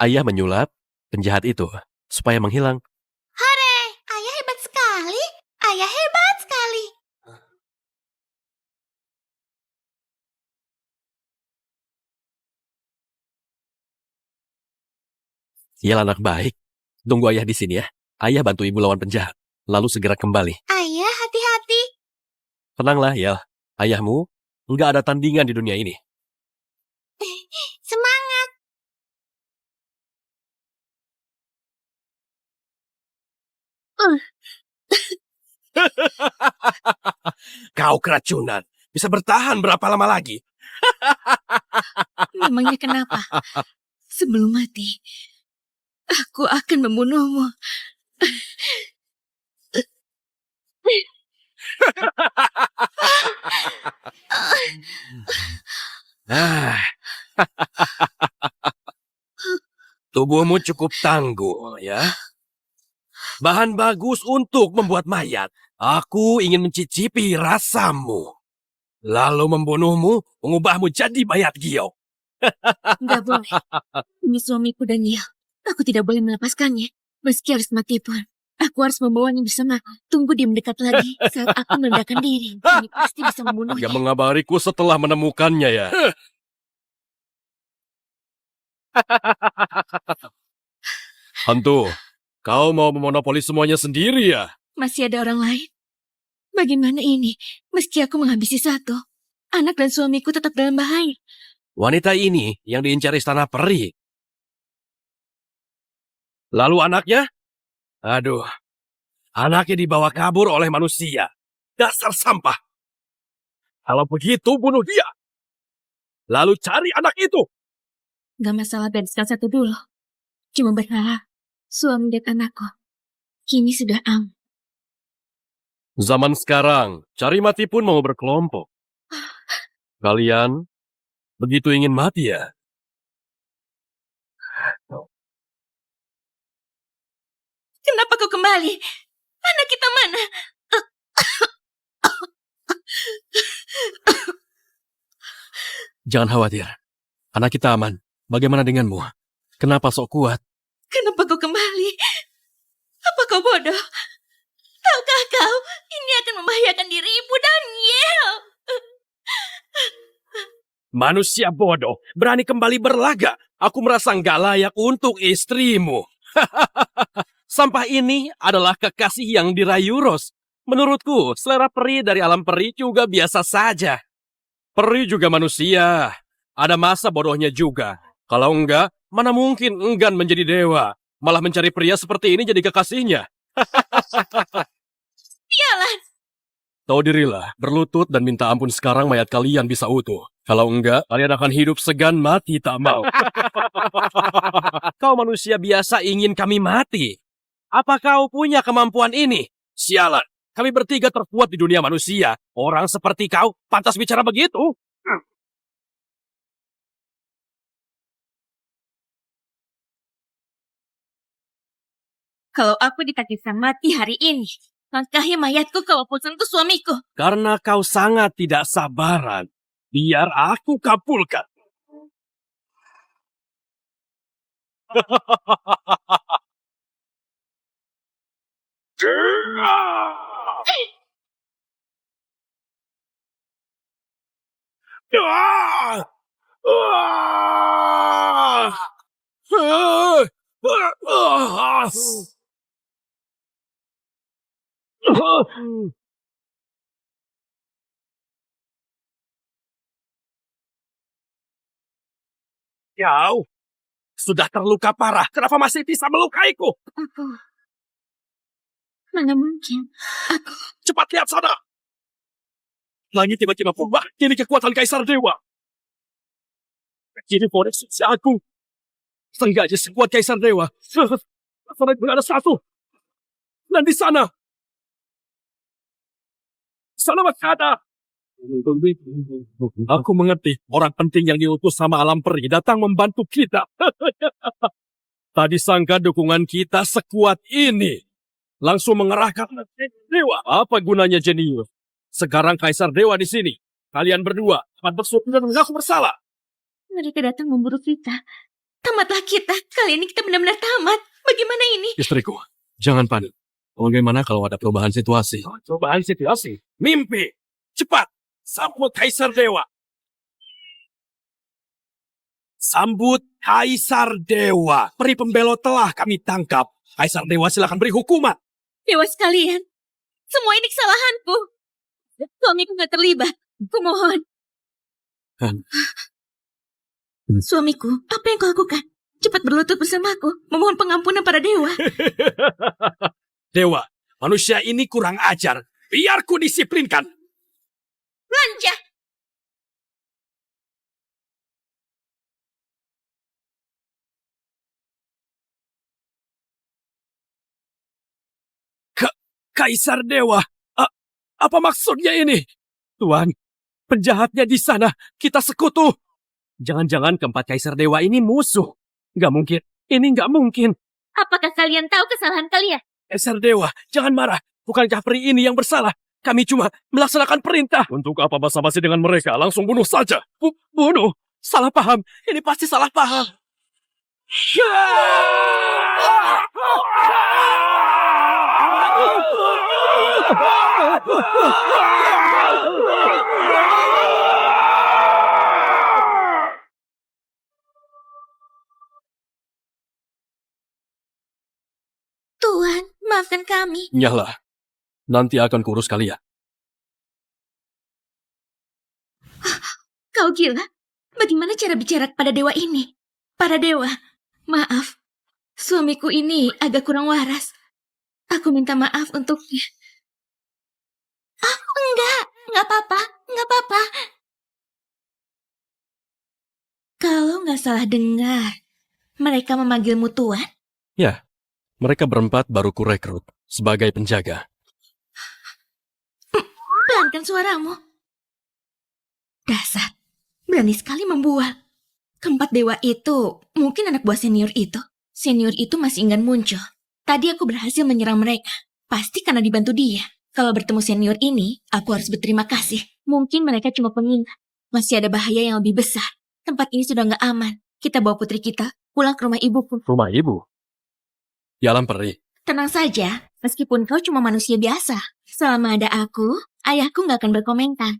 Ayah menyulap penjahat itu supaya menghilang. Hore, ayah hebat sekali. Ayah hebat sekali. Yel, anak baik. Tunggu ayah di sini ya. Ayah bantu ibu lawan penjahat. Lalu segera kembali. Ayah, hati-hati. Tenanglah, Yel. Ayahmu nggak ada tandingan di dunia ini. Semangat. Kau keracunan. Bisa bertahan berapa lama lagi? Memangnya kenapa? Sebelum mati, aku akan membunuhmu. Ah. Tubuhmu cukup tangguh, ya. Bahan bagus untuk membuat mayat. Aku ingin mencicipi rasamu. Lalu membunuhmu, mengubahmu jadi mayat Gio. Enggak boleh. Ini suamiku Daniel. Aku tidak boleh melepaskannya. Meski harus mati pun. Aku harus membawanya bersama. Tunggu dia mendekat lagi saat aku meledakkan diri. Ini pasti bisa membunuhnya. Gak mengabariku setelah menemukannya ya. Hantu, kau mau memonopoli semuanya sendiri ya? Masih ada orang lain? Bagaimana ini? Meski aku menghabisi satu, anak dan suamiku tetap dalam bahaya. Wanita ini yang diincar istana peri. Lalu anaknya? Aduh, anaknya dibawa kabur oleh manusia. Dasar sampah. Kalau begitu, bunuh dia. Lalu cari anak itu. Gak masalah bereskan satu dulu. Cuma berharap suami dan anakku kini sudah aman. Zaman sekarang, cari mati pun mau berkelompok. Kalian begitu ingin mati ya? Kenapa kau kembali? Anak kita mana? Jangan khawatir. Anak kita aman. Bagaimana denganmu? Kenapa sok kuat? Kenapa kau kembali? Apa kau bodoh? Tahukah kau, ini akan membahayakan dirimu, Daniel. Manusia bodoh, berani kembali berlaga. Aku merasa nggak layak untuk istrimu. Sampah ini adalah kekasih yang dirayu Ros. Menurutku, selera peri dari alam peri juga biasa saja. Peri juga manusia. Ada masa bodohnya juga. Kalau enggak, mana mungkin enggan menjadi dewa. Malah mencari pria seperti ini jadi kekasihnya. Sialan! Tahu dirilah, berlutut dan minta ampun sekarang mayat kalian bisa utuh. Kalau enggak, kalian akan hidup segan mati tak mau. Kau manusia biasa ingin kami mati. Apa kau punya kemampuan ini? Sialan, kami bertiga terkuat di dunia manusia. Orang seperti kau pantas bicara begitu. Kalau aku ditakdirkan mati hari ini, langkahi mayatku kalau sentuh suamiku. Karena kau sangat tidak sabaran. Biar aku kabulkan. Kau sudah terluka parah. Kenapa masih bisa melukaiku? Aku... Mana mungkin? Cepat lihat sana. Langit tiba-tiba berubah. Kini kekuatan Kaisar Dewa. Kini koneksi aku. Seenggaknya sekuat Kaisar Dewa. Sana ada satu. Dan di sana. Sana masih ada. Aku mengerti. Orang penting yang diutus sama alam peri datang membantu kita. Tadi sangka dukungan kita sekuat ini. Langsung mengerahkan Dewa. Apa gunanya jenius? Sekarang Kaisar Dewa di sini. Kalian berdua akan bersumpah dan mengaku bersalah. Mereka datang memburu kita. Tamatlah kita. Kali ini kita benar-benar tamat. Bagaimana ini? Istriku, jangan panik. Bagaimana kalau ada perubahan situasi? Perubahan situasi? Mimpi! Cepat! Sambut Kaisar Dewa! Sambut Kaisar Dewa! Peri pembelot telah kami tangkap. Kaisar Dewa silakan beri hukuman. Dewa sekalian. Semua ini kesalahanku. Suamiku gak terlibat. Kumohon. Suamiku, apa yang kau lakukan? Cepat berlutut bersamaku. Memohon pengampunan para dewa. Dewa, manusia ini kurang ajar. Biar ku disiplinkan. Lanjah! Kaisar Dewa, apa maksudnya ini? Tuan, penjahatnya di sana, kita sekutu. Jangan-jangan keempat Kaisar Dewa ini musuh. Gak mungkin, ini gak mungkin. Apakah kalian tahu kesalahan kalian? Kaisar Dewa, jangan marah. Bukankah peri ini yang bersalah? Kami cuma melaksanakan perintah. Untuk apa basa-basi dengan mereka? Langsung bunuh saja. Bunuh? Salah paham. Ini pasti salah paham. Tuhan, maafkan kami. Nyala, nanti akan kurus kalian. Kau gila? Bagaimana cara bicara kepada dewa ini? Para dewa, maaf. Suamiku ini agak kurang waras. Aku minta maaf untuknya. Nggak apa-apa, nggak apa-apa. Kalau nggak salah dengar, mereka memanggilmu Tuan? Ya, mereka berempat baru kurekrut sebagai penjaga. Pelankan suaramu. Dasar, berani sekali membual. Keempat dewa itu mungkin anak buah senior itu. Senior itu masih enggan muncul. Tadi aku berhasil menyerang mereka. Pasti karena dibantu dia. Kalau bertemu senior ini, aku harus berterima kasih. Mungkin mereka cuma pengingat. Masih ada bahaya yang lebih besar. Tempat ini sudah nggak aman. Kita bawa putri kita pulang ke rumah ibuku. Rumah ibu? Di alam peri. Tenang saja, meskipun kau cuma manusia biasa. Selama ada aku, ayahku nggak akan berkomentar.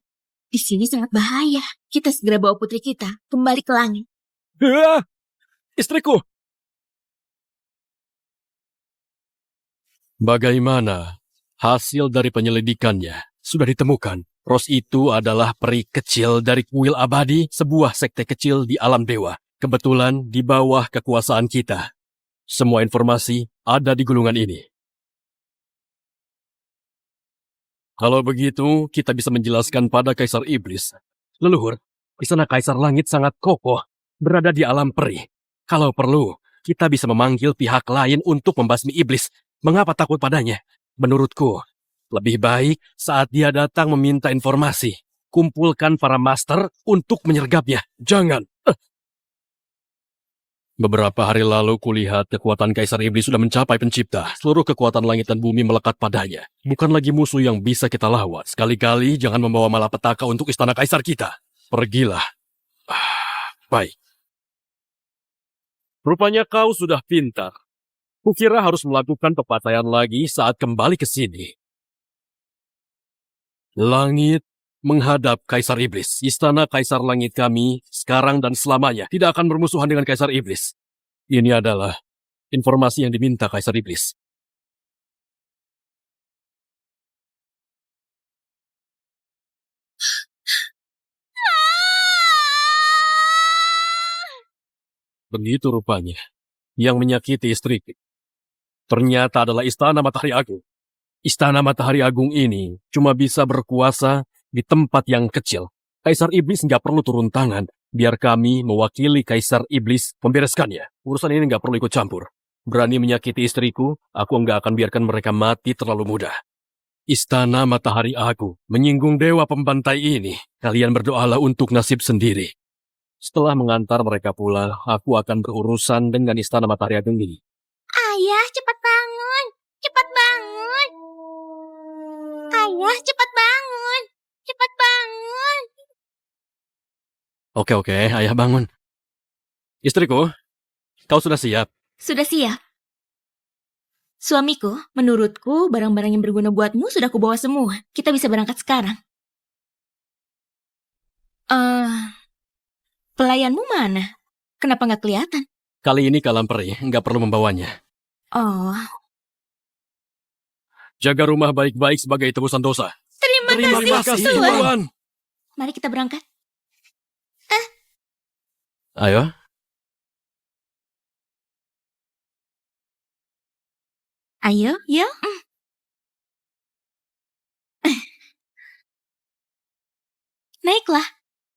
Di sini sangat bahaya. Kita segera bawa putri kita kembali ke langit. Istriku! Bagaimana hasil dari penyelidikannya? Sudah ditemukan. Rose itu adalah peri kecil dari kuil abadi, sebuah sekte kecil di alam dewa. Kebetulan di bawah kekuasaan kita. Semua informasi ada di gulungan ini. Kalau begitu, kita bisa menjelaskan pada Kaisar Iblis. Leluhur, istana Kaisar Langit sangat kokoh, berada di alam peri. Kalau perlu, kita bisa memanggil pihak lain untuk membasmi iblis. Mengapa takut padanya? Menurutku, lebih baik saat dia datang meminta informasi. Kumpulkan para master untuk menyergapnya. Jangan. Beberapa hari lalu kulihat kekuatan Kaisar Iblis sudah mencapai pencipta. Seluruh kekuatan langit dan bumi melekat padanya. Bukan lagi musuh yang bisa kita lawan. Sekali-kali jangan membawa malapetaka untuk istana Kaisar kita. Pergilah. Baik. Rupanya kau sudah pintar. Kukira harus melakukan pepataian lagi saat kembali ke sini. Langit menghadap Kaisar Iblis. Istana Kaisar Langit kami sekarang dan selamanya tidak akan bermusuhan dengan Kaisar Iblis. Ini adalah informasi yang diminta Kaisar Iblis. Begitu rupanya. Yang menyakiti istriku ternyata adalah Istana Matahari Agung. Istana Matahari Agung ini cuma bisa berkuasa di tempat yang kecil. Kaisar Iblis nggak perlu turun tangan. Biar kami mewakili Kaisar Iblis membereskannya. Urusan ini nggak perlu ikut campur. Berani menyakiti istriku, aku nggak akan biarkan mereka mati terlalu mudah. Istana Matahari Agung menyinggung dewa pembantai ini. Kalian berdoalah untuk nasib sendiri. Setelah mengantar mereka pulang, aku akan berurusan dengan Istana Matahari Agung ini. Ayah, cepat bangun. Cepat bangun. Ayah, cepat bangun. Cepat bangun. Oke, ayah bangun. Istriku, kau sudah siap? Sudah siap. Suamiku, menurutku barang-barang yang berguna buatmu sudah kubawa semua. Kita bisa berangkat sekarang. Pelayanmu mana? Kenapa nggak kelihatan? Kali ini Kalam Peri nggak perlu membawanya. Oh, Jaga rumah baik-baik sebagai tebusan dosa. terima kasih, Tuan. Tuan. Mari kita berangkat. Ayo. Ayo, ya. Naiklah.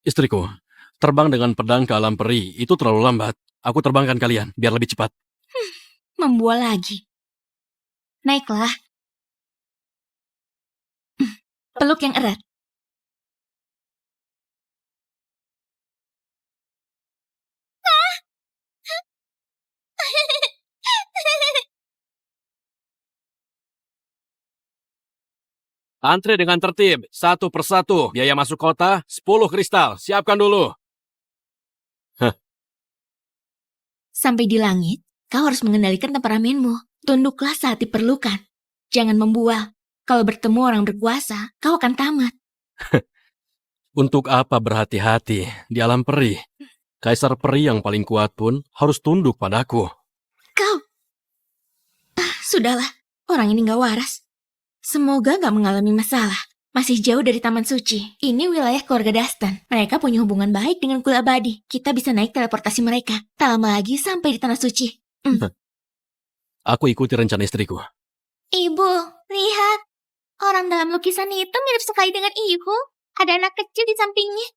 Istriku, terbang dengan pedang ke alam peri itu terlalu lambat. Aku terbangkan kalian, biar lebih cepat. Membual lagi. Naiklah. Peluk yang erat. Antre dengan tertib, satu persatu. Biaya masuk kota, 10 kristal. Siapkan dulu. Sampai di langit, kau harus mengendalikan temperamenmu. Tunduklah saat diperlukan. Jangan membual. Kalau bertemu orang berkuasa, kau akan tamat. Untuk apa berhati-hati di alam peri? Kaisar peri yang paling kuat pun harus tunduk padaku. Kau. Sudahlah, orang ini gak waras. Semoga gak mengalami masalah. Masih jauh dari Taman Suci. Ini wilayah keluarga Dastan. Mereka punya hubungan baik dengan kuil abadi. Kita bisa naik teleportasi mereka. Tak lama lagi sampai di Tanah Suci. Aku ikuti rencana istriku. Ibu, lihat. Orang dalam lukisan itu mirip sekali dengan ibu. Ada anak kecil di sampingnya.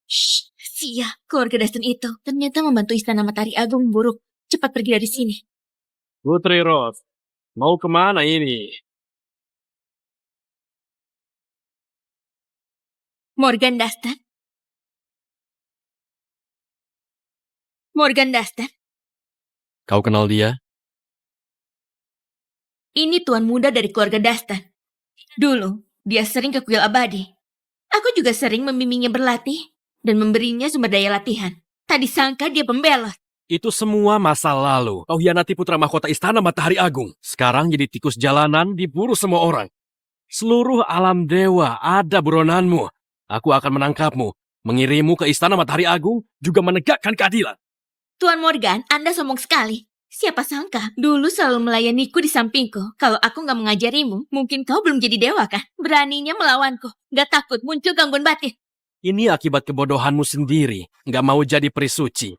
Shh, sia. Keluarga Dastan itu ternyata membantu Istana Matahari Agung buruk. Cepat pergi dari sini. Putri Rose, mau kemana ini? Morgan Dastan. Morgan Dastan. Kau kenal dia? Ini tuan muda dari keluarga Dastan. Dulu, dia sering ke kuil abadi. Aku juga sering membimbingnya berlatih dan memberinya sumber daya latihan. Tak disangka dia pembelot. Itu semua masa lalu. Kau hianati putra mahkota Istana Matahari Agung. Sekarang jadi tikus jalanan, diburu semua orang. Seluruh alam dewa ada buronanmu. Aku akan menangkapmu. Mengirimmu ke Istana Matahari Agung juga menegakkan keadilan. Tuan Morgan, Anda sombong sekali. Siapa sangka, dulu selalu melayaniku di sampingku. Kalau aku nggak mengajarimu, mungkin kau belum jadi dewa kan? Beraninya melawanku. Nggak takut muncul gangguan batin. Ini akibat kebodohanmu sendiri. Nggak mau jadi peri suci.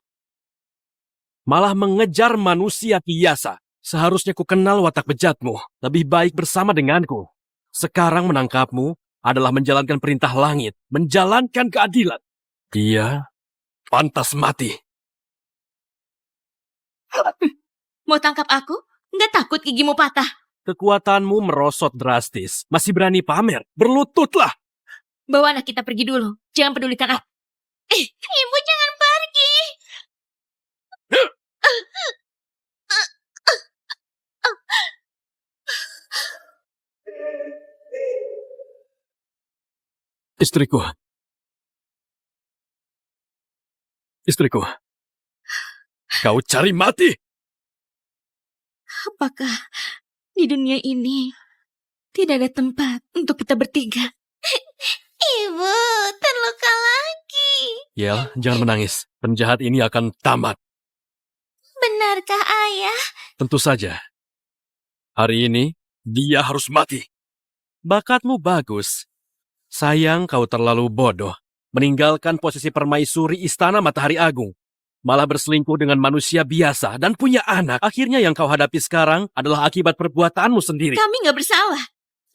Malah mengejar manusia biasa. Seharusnya ku kenal watak bejatmu. Lebih baik bersama denganku. Sekarang menangkapmu adalah menjalankan perintah langit. Menjalankan keadilan. Dia pantas mati. Mau tangkap aku? Nggak takut gigimu patah. Kekuatanmu merosot drastis. Masih berani pamer. Berlututlah. Bawa anak kita pergi dulu. Jangan pedulikan aku. Ibu jangan pergi. Istriku. Istriku. Kau cari mati. Apakah di dunia ini tidak ada tempat untuk kita bertiga? Ibu, terluka lagi. Yel, jangan menangis. Penjahat ini akan tamat. Benarkah ayah? Tentu saja. Hari ini, dia harus mati. Bakatmu bagus. Sayang kau terlalu bodoh. Meninggalkan posisi permaisuri Istana Matahari Agung. Malah berselingkuh dengan manusia biasa dan punya anak. Akhirnya yang kau hadapi sekarang adalah akibat perbuatanmu sendiri. Kami nggak bersalah.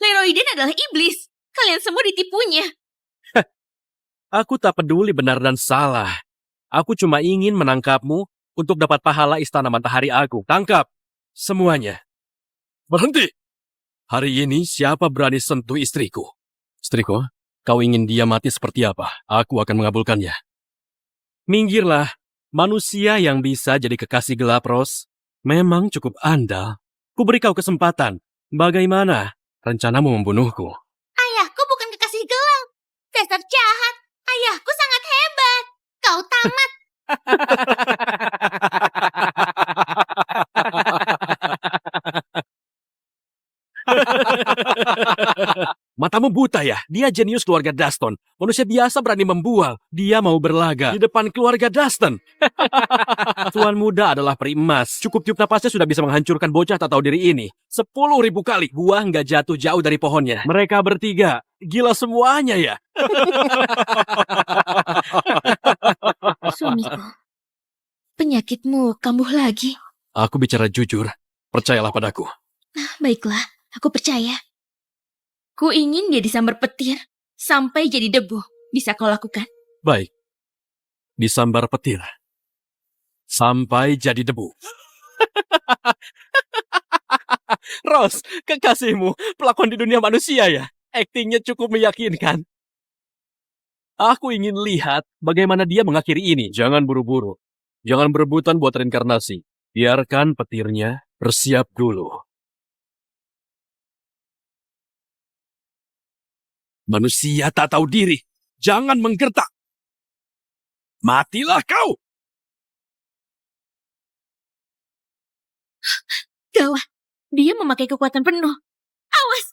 Leroyden adalah iblis. Kalian semua ditipunya. Aku tak peduli benar dan salah. Aku cuma ingin menangkapmu untuk dapat pahala Istana Matahari Agung. Tangkap semuanya. Berhenti! Hari ini siapa berani sentuh istriku? Istriku, kau ingin dia mati seperti apa? Aku akan mengabulkannya. Minggirlah, manusia yang bisa jadi kekasih gelap, Ros. Memang cukup andal. Ku beri kau kesempatan. Bagaimana rencanamu membunuhku? Ayahku bukan kekasih gelap. Dasar jahat. Ayahku sangat hebat. Kau tamat. Matamu buta ya? Dia jenius keluarga Dustin. Manusia biasa berani membual. Dia mau berlaga di depan keluarga Dustin. Tuan muda adalah peri emas. Cukup tiup napasnya sudah bisa menghancurkan bocah tak tahu diri ini. 10.000 kali. Buah nggak jatuh jauh dari pohonnya. Mereka bertiga. Gila semuanya ya. Suamiku, penyakitmu kambuh lagi. Aku bicara jujur. Percayalah padaku. Baiklah, aku percaya. Ku ingin dia disambar petir sampai jadi debu. Bisa kau lakukan? Baik. Disambar petir. Sampai jadi debu. Ros, kekasihmu pelakon di dunia manusia ya? Aktingnya cukup meyakinkan. Aku ingin lihat bagaimana dia mengakhiri ini. Jangan buru-buru. Jangan berebutan buat reinkarnasi. Biarkan petirnya bersiap dulu. Manusia tak tahu diri. Jangan menggertak. Matilah kau! Gawat, dia memakai kekuatan penuh. Awas!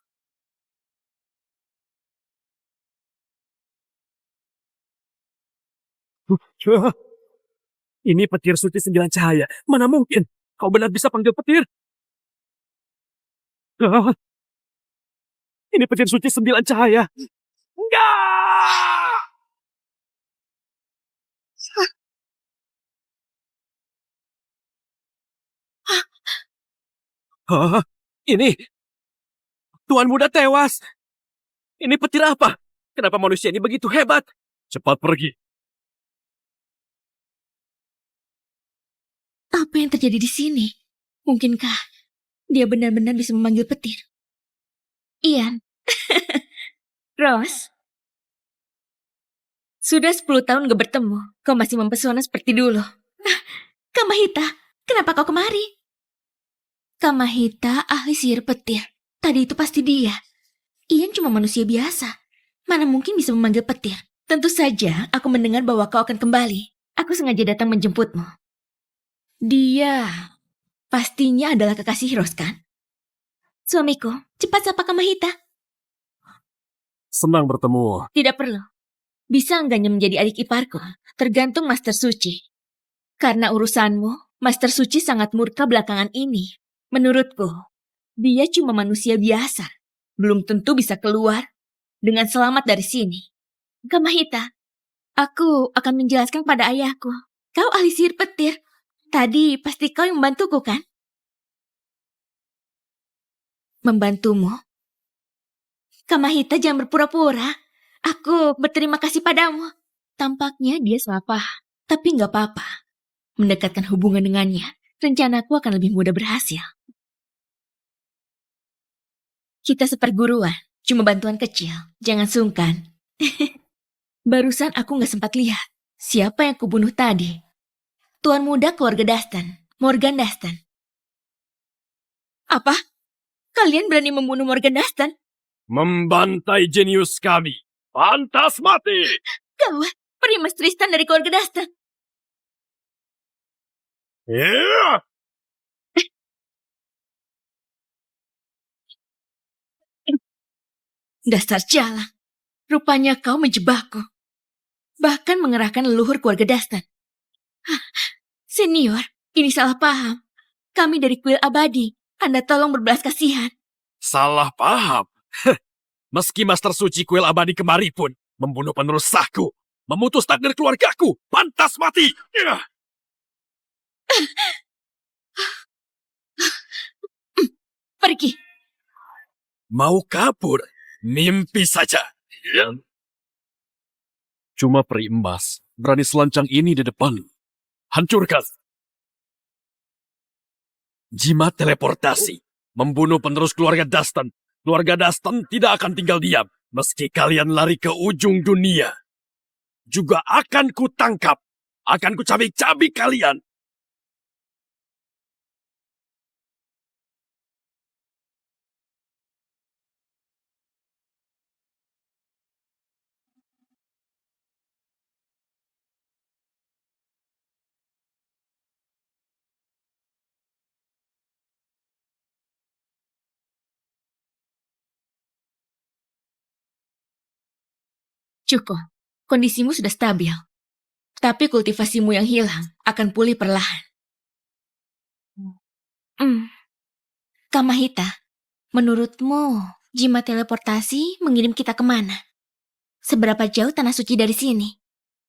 Ini petir suci 9 cahaya. Mana mungkin kau benar bisa panggil petir? Ini petir suci 9 cahaya. Enggak! Ini Tuan muda tewas. Ini petir apa? Kenapa manusia ini begitu hebat? Cepat pergi. Apa yang terjadi di sini? Mungkinkah dia benar-benar bisa memanggil petir? Ian. Rose. Sudah 10 tahun gak bertemu. Kau masih mempesona seperti dulu. Kamahita, kenapa kau kemari? Kamahita ahli sihir petir. Tadi itu pasti dia. Ian cuma manusia biasa. Mana mungkin bisa memanggil petir? Tentu saja aku mendengar bahwa kau akan kembali. Aku sengaja datang menjemputmu. Dia pastinya adalah kekasih Rose, kan? Suamiku, cepat sapa Kamahita. Senang bertemu. Tidak perlu. Bisa enggaknya menjadi adik iparku? Tergantung Master Suci. Karena urusanmu, Master Suci sangat murka belakangan ini. Menurutku, dia cuma manusia biasa. Belum tentu bisa keluar dengan selamat dari sini. Kamahita, aku akan menjelaskan pada ayahku. Kau ahli sihir petir. Tadi pasti kau yang membantuku, kan? Membantumu? Kamahita, jangan berpura-pura. Aku berterima kasih padamu. Tampaknya dia salah paham. Tapi nggak apa-apa. Mendekatkan hubungan dengannya, rencanaku akan lebih mudah berhasil. Kita seperguruan, cuma bantuan kecil. Jangan sungkan. Barusan aku nggak sempat lihat siapa yang kubunuh tadi. Tuan muda keluarga Dastan, Morgan Dastan. Apa? Kalian berani membunuh Morgan Dastan? Membantai jenius kami. Pantas mati! Gawat, Primas Tristan dari keluarga Dastan. Yeah! Dasar jalang. Rupanya kau menjebakku. Bahkan mengerahkan leluhur keluarga Dastan. Hah, Senior, ini salah paham. Kami dari kuil abadi. Anda tolong berbelas kasihan. Salah paham. Meski Master Suci kuil abadi kemari pun membunuh penerus sahku, memutus takdir keluargaku, pantas mati. Pergi. Mau kabur? Mimpi saja. Cuma peri emas berani selancang ini di depan. Hancurkan. Jimat teleportasi membunuh penerus keluarga Dastan. Keluarga Dastan tidak akan tinggal diam. Meski kalian lari ke ujung dunia, juga akan kutangkap. Akan kucabik-cabik kalian. Cukup, kondisimu sudah stabil. Tapi kultivasimu yang hilang akan pulih perlahan. Kamahita, menurutmu jimat teleportasi mengirim kita kemana? Seberapa jauh tanah suci dari sini?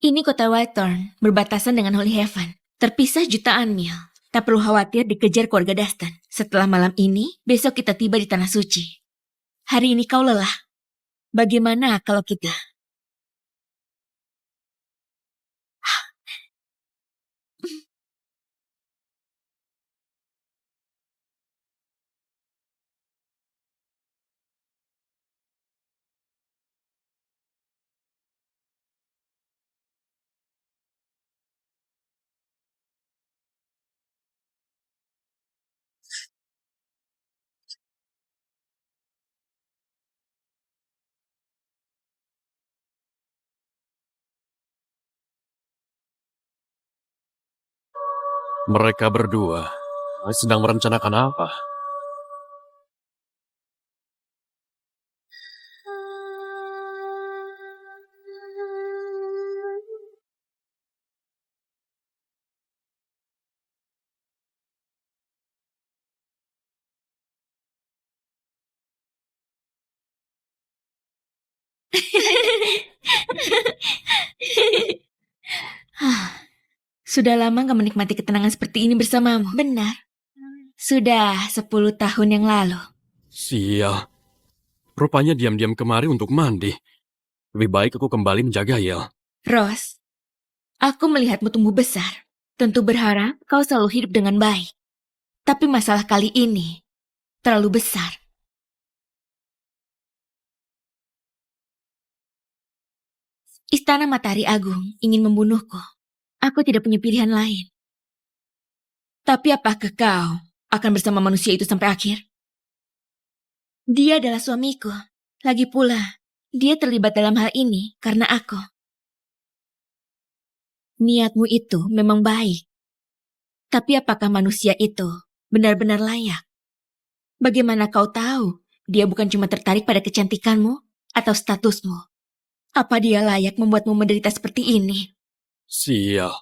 Ini kota Whitethorn, berbatasan dengan Holy Heaven. Terpisah jutaan mil. Tak perlu khawatir dikejar keluarga Dastan. Setelah malam ini, besok kita tiba di tanah suci. Hari ini kau lelah. Bagaimana kalau kita... Mereka berdua sedang merencanakan apa? Sudah lama gak menikmati ketenangan seperti ini bersamamu. Benar. Sudah 10 tahun yang lalu. Sial. Rupanya diam-diam kemari untuk mandi. Lebih baik aku kembali menjaga Yel. Rose, aku melihatmu tumbuh besar. Tentu berharap kau selalu hidup dengan baik. Tapi masalah kali ini terlalu besar. Istana Matahari Agung ingin membunuhku. Aku tidak punya pilihan lain. Tapi apakah kau akan bersama manusia itu sampai akhir? Dia adalah suamiku. Lagi pula, dia terlibat dalam hal ini karena aku. Niatmu itu memang baik. Tapi apakah manusia itu benar-benar layak? Bagaimana kau tahu dia bukan cuma tertarik pada kecantikanmu atau statusmu? Apa dia layak membuatmu menderita seperti ini? Sial.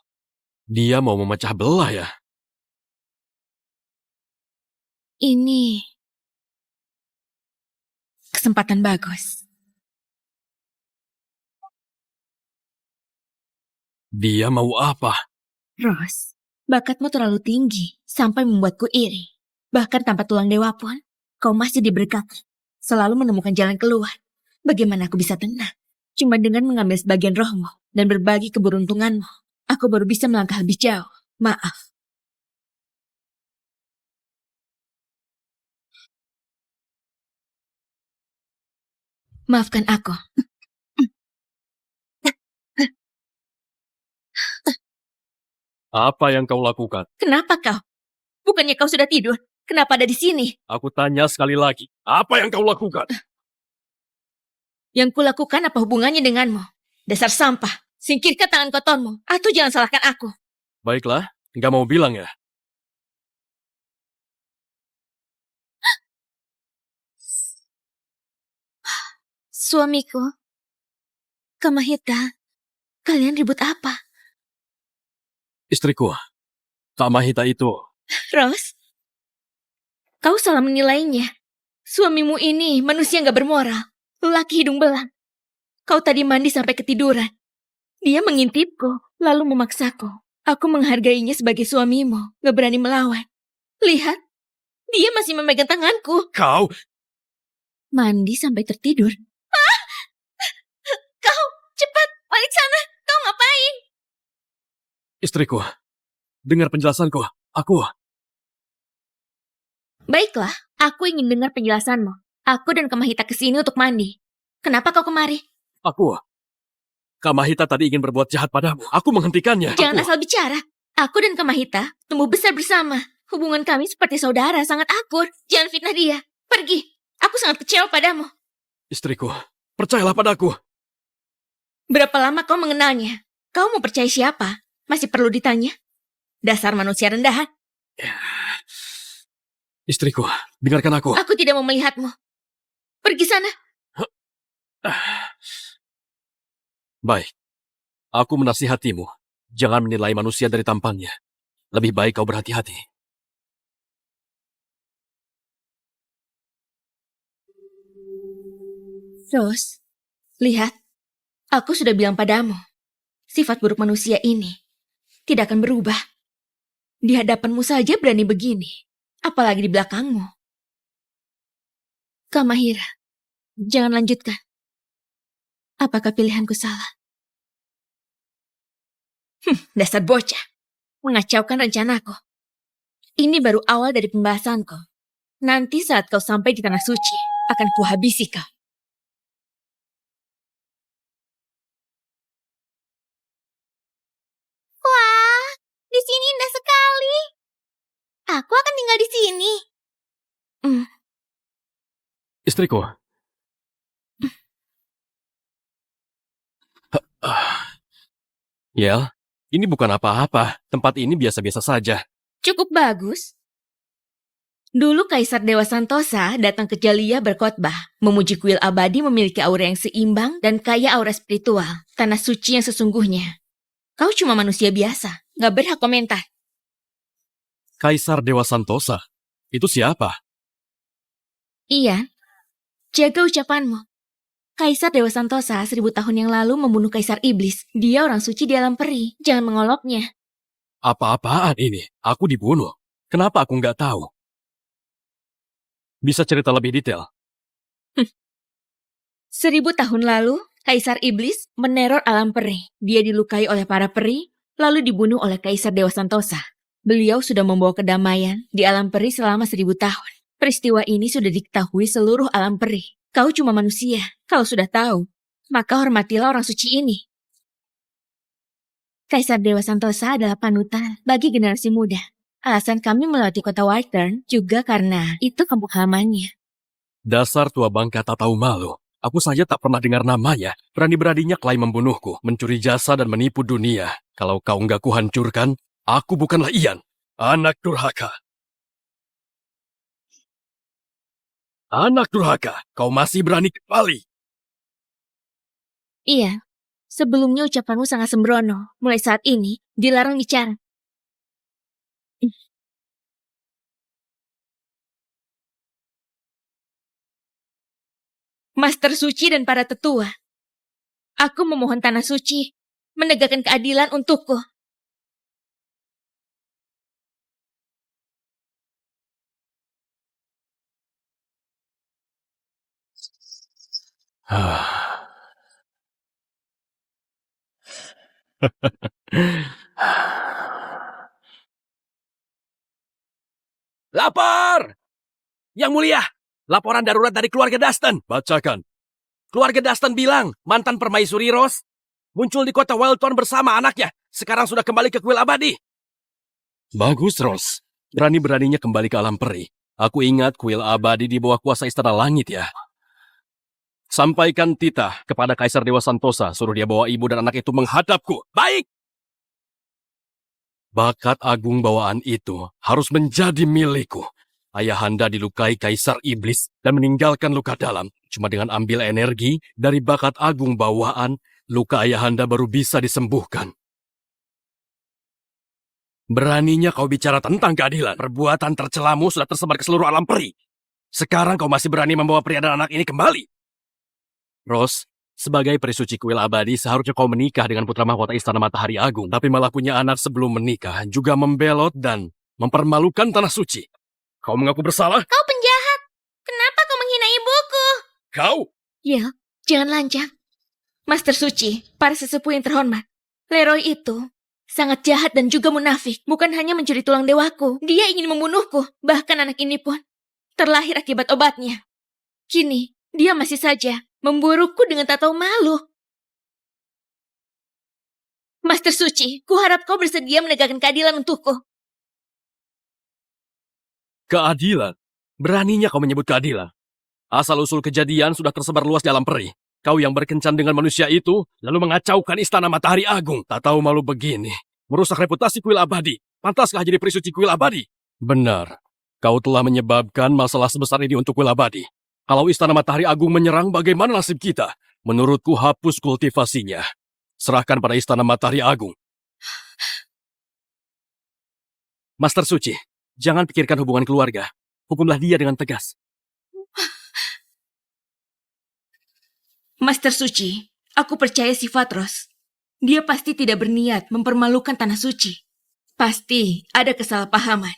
Dia mau memecah belah ya? Ini kesempatan bagus. Dia mau apa? Rose, bakatmu terlalu tinggi sampai membuatku iri. Bahkan tanpa tulang dewa pun, kau masih diberkati. Selalu menemukan jalan keluar. Bagaimana aku bisa tenang? Cuma dengan mengambil sebagian rohmu dan berbagi keberuntunganmu, aku baru bisa melangkah lebih jauh. Maaf. Maafkan aku. Apa yang kau lakukan? Kenapa kau? Bukannya kau sudah tidur? Kenapa ada di sini? Aku tanya sekali lagi. Apa yang kau lakukan? Yang kulakukan apa hubungannya denganmu? Dasar sampah. Singkirkan tangan kotormu. Atau jangan salahkan aku. Baiklah, nggak mau bilang ya. Suamiku. Kamahita. Kalian ribut apa? Istriku, Kak Mahita itu. Rose? Kau salah menilainya. Suamimu ini manusia gak bermoral. Lelaki hidung belang. Kau tadi mandi sampai ketiduran. Dia mengintipku, lalu memaksaku. Aku menghargainya sebagai suamimu, gak berani melawan. Lihat, dia masih memegang tanganku. Kau? Mandi sampai tertidur. Kau, cepat, balik sana. Kau ngapain? Istriku, dengar penjelasanku. Aku. Baiklah, aku ingin dengar penjelasanmu. Aku dan Kamahita kesini untuk mandi. Kenapa kau kemari? Aku. Kak Mahita tadi ingin berbuat jahat padamu. Aku menghentikannya. Jangan Aku. asal bicara. Aku dan Kamahita tumbuh besar bersama. Hubungan kami seperti saudara, sangat akur. Jangan fitnah dia. Pergi. Aku sangat kecewa padamu. Istriku, percayalah padaku. Berapa lama kau mengenalnya? Kau mau percaya siapa? Masih perlu ditanya? Dasar manusia rendahan. Istriku, dengarkan aku. Aku tidak mau melihatmu. Pergi sana. Baik, aku menasihatimu. Jangan menilai manusia dari tampangnya. Lebih baik kau berhati-hati. Rose, lihat. Aku sudah bilang padamu. Sifat buruk manusia ini tidak akan berubah. Di hadapanmu saja berani begini. Apalagi di belakangmu. Kamahira, jangan lanjutkan. Apakah pilihanku salah? Dasar bocah. Mengacaukan rencanaku. Ini baru awal dari pembahasanku. Nanti saat kau sampai di tanah suci, akan kuhabisi kau. Wah, di sini indah sekali. Aku akan tinggal di sini. Istriku. Yel, ini bukan apa-apa. Tempat ini biasa-biasa saja. Cukup bagus. Dulu Kaisar Dewa Santosa datang ke Jalia berkhotbah, memuji kuil abadi memiliki aura yang seimbang dan kaya aura spiritual, tanah suci yang sesungguhnya. Kau cuma manusia biasa, gak berhak komentar. Kaisar Dewa Santosa. Itu siapa? Iya, jaga ucapanmu. Kaisar Dewa Santosa 1000 tahun yang lalu membunuh Kaisar Iblis. Dia orang suci di alam peri, jangan mengoloknya. Apa-apaan ini? Aku dibunuh. Kenapa aku nggak tahu? Bisa cerita lebih detail? 1000 tahun lalu, Kaisar Iblis meneror alam peri. Dia dilukai oleh para peri, lalu dibunuh oleh Kaisar Dewa Santosa. Beliau sudah membawa kedamaian di alam peri selama 1000 tahun. Peristiwa ini sudah diketahui seluruh alam peri. Kau cuma manusia. Kalau sudah tahu, maka hormatilah orang suci ini. Kaisar Dewa Santosa adalah panutan bagi generasi muda. Alasan kami melewati kota Whitern juga karena itu kampung halamannya. Dasar tua bangka tak tahu malu. Aku saja tak pernah dengar namanya. Berani-beraninya klaim membunuhku, mencuri jasa dan menipu dunia. Kalau kau nggak kuhancurkan, aku bukanlah Ian. Anak durhaka. Anak durhaka, kau masih berani kembali. Iya, sebelumnya ucapanmu sangat sembrono. Mulai saat ini, dilarang bicara. Master Suci dan para tetua, aku memohon tanah suci menegakkan keadilan untukku. Lapor! Yang mulia, laporan darurat dari keluarga Dustin. Bacakan. Keluarga Dustin bilang, mantan permaisuri Rose muncul di kota Wellton bersama anaknya. Sekarang sudah kembali ke kuil abadi. Bagus, Rose. Berani-beraninya kembali ke alam peri. Aku ingat kuil abadi di bawah kuasa istana langit ya. Sampaikan titah kepada Kaisar Dewa Santosa, suruh dia bawa ibu dan anak itu menghadapku. Baik! Bakat agung bawaan itu harus menjadi milikku. Ayahanda dilukai Kaisar Iblis dan meninggalkan luka dalam. Cuma dengan ambil energi dari bakat agung bawaan, luka Ayahanda baru bisa disembuhkan. Beraninya kau bicara tentang keadilan. Perbuatan tercelamu sudah tersebar ke seluruh alam peri. Sekarang kau masih berani membawa pria dan anak ini kembali. Rose, sebagai perisuci kuil abadi, seharusnya kau menikah dengan putra mahkota Istana Matahari Agung. Tapi malah punya anak sebelum menikah, juga membelot dan mempermalukan tanah suci. Kau mengaku bersalah? Kau penjahat. Kenapa kau menghina ibuku? Kau? Ya, jangan lancang. Master Suci, para sesepuh yang terhormat, Leroy itu sangat jahat dan juga munafik. Bukan hanya mencuri tulang dewaku, dia ingin membunuhku. Bahkan anak ini pun terlahir akibat obatnya. Kini, dia masih saja memburuku dengan tak tahu malu. Master Suci, kuharap kau bersedia menegakkan keadilan untukku. Keadilan? Beraninya kau menyebut keadilan? Asal-usul kejadian sudah tersebar luas di alam peri. Kau yang berkencan dengan manusia itu, lalu mengacaukan Istana Matahari Agung. Tak tahu malu begini. Merusak reputasi kuil abadi. Pantaskah jadi perisuci kuil abadi? Benar. Kau telah menyebabkan masalah sebesar ini untuk kuil abadi. Kalau Istana Matahari Agung menyerang, bagaimana nasib kita? Menurutku hapus kultivasinya. Serahkan pada Istana Matahari Agung. Master Suci, jangan pikirkan hubungan keluarga. Hukumlah dia dengan tegas. Master Suci, aku percaya sifat Ros. Dia pasti tidak berniat mempermalukan tanah suci. Pasti ada kesalahpahaman.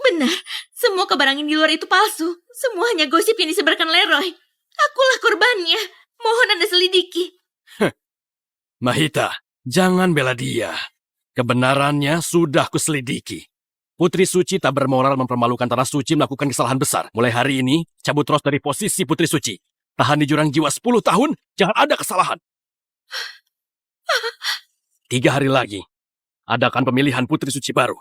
Benar, semua kebarangin di luar itu palsu. Semua hanya gosip yang disebarkan Leroy. Akulah korbannya. Mohon Anda selidiki. Mahita, jangan bela dia. Kebenarannya sudah kuselidiki. Putri Suci tak bermoral mempermalukan tanah suci melakukan kesalahan besar. Mulai hari ini, cabut Ros dari posisi Putri Suci. Tahan di jurang jiwa 10 tahun, jangan ada kesalahan. 3 hari lagi, adakan pemilihan Putri Suci baru.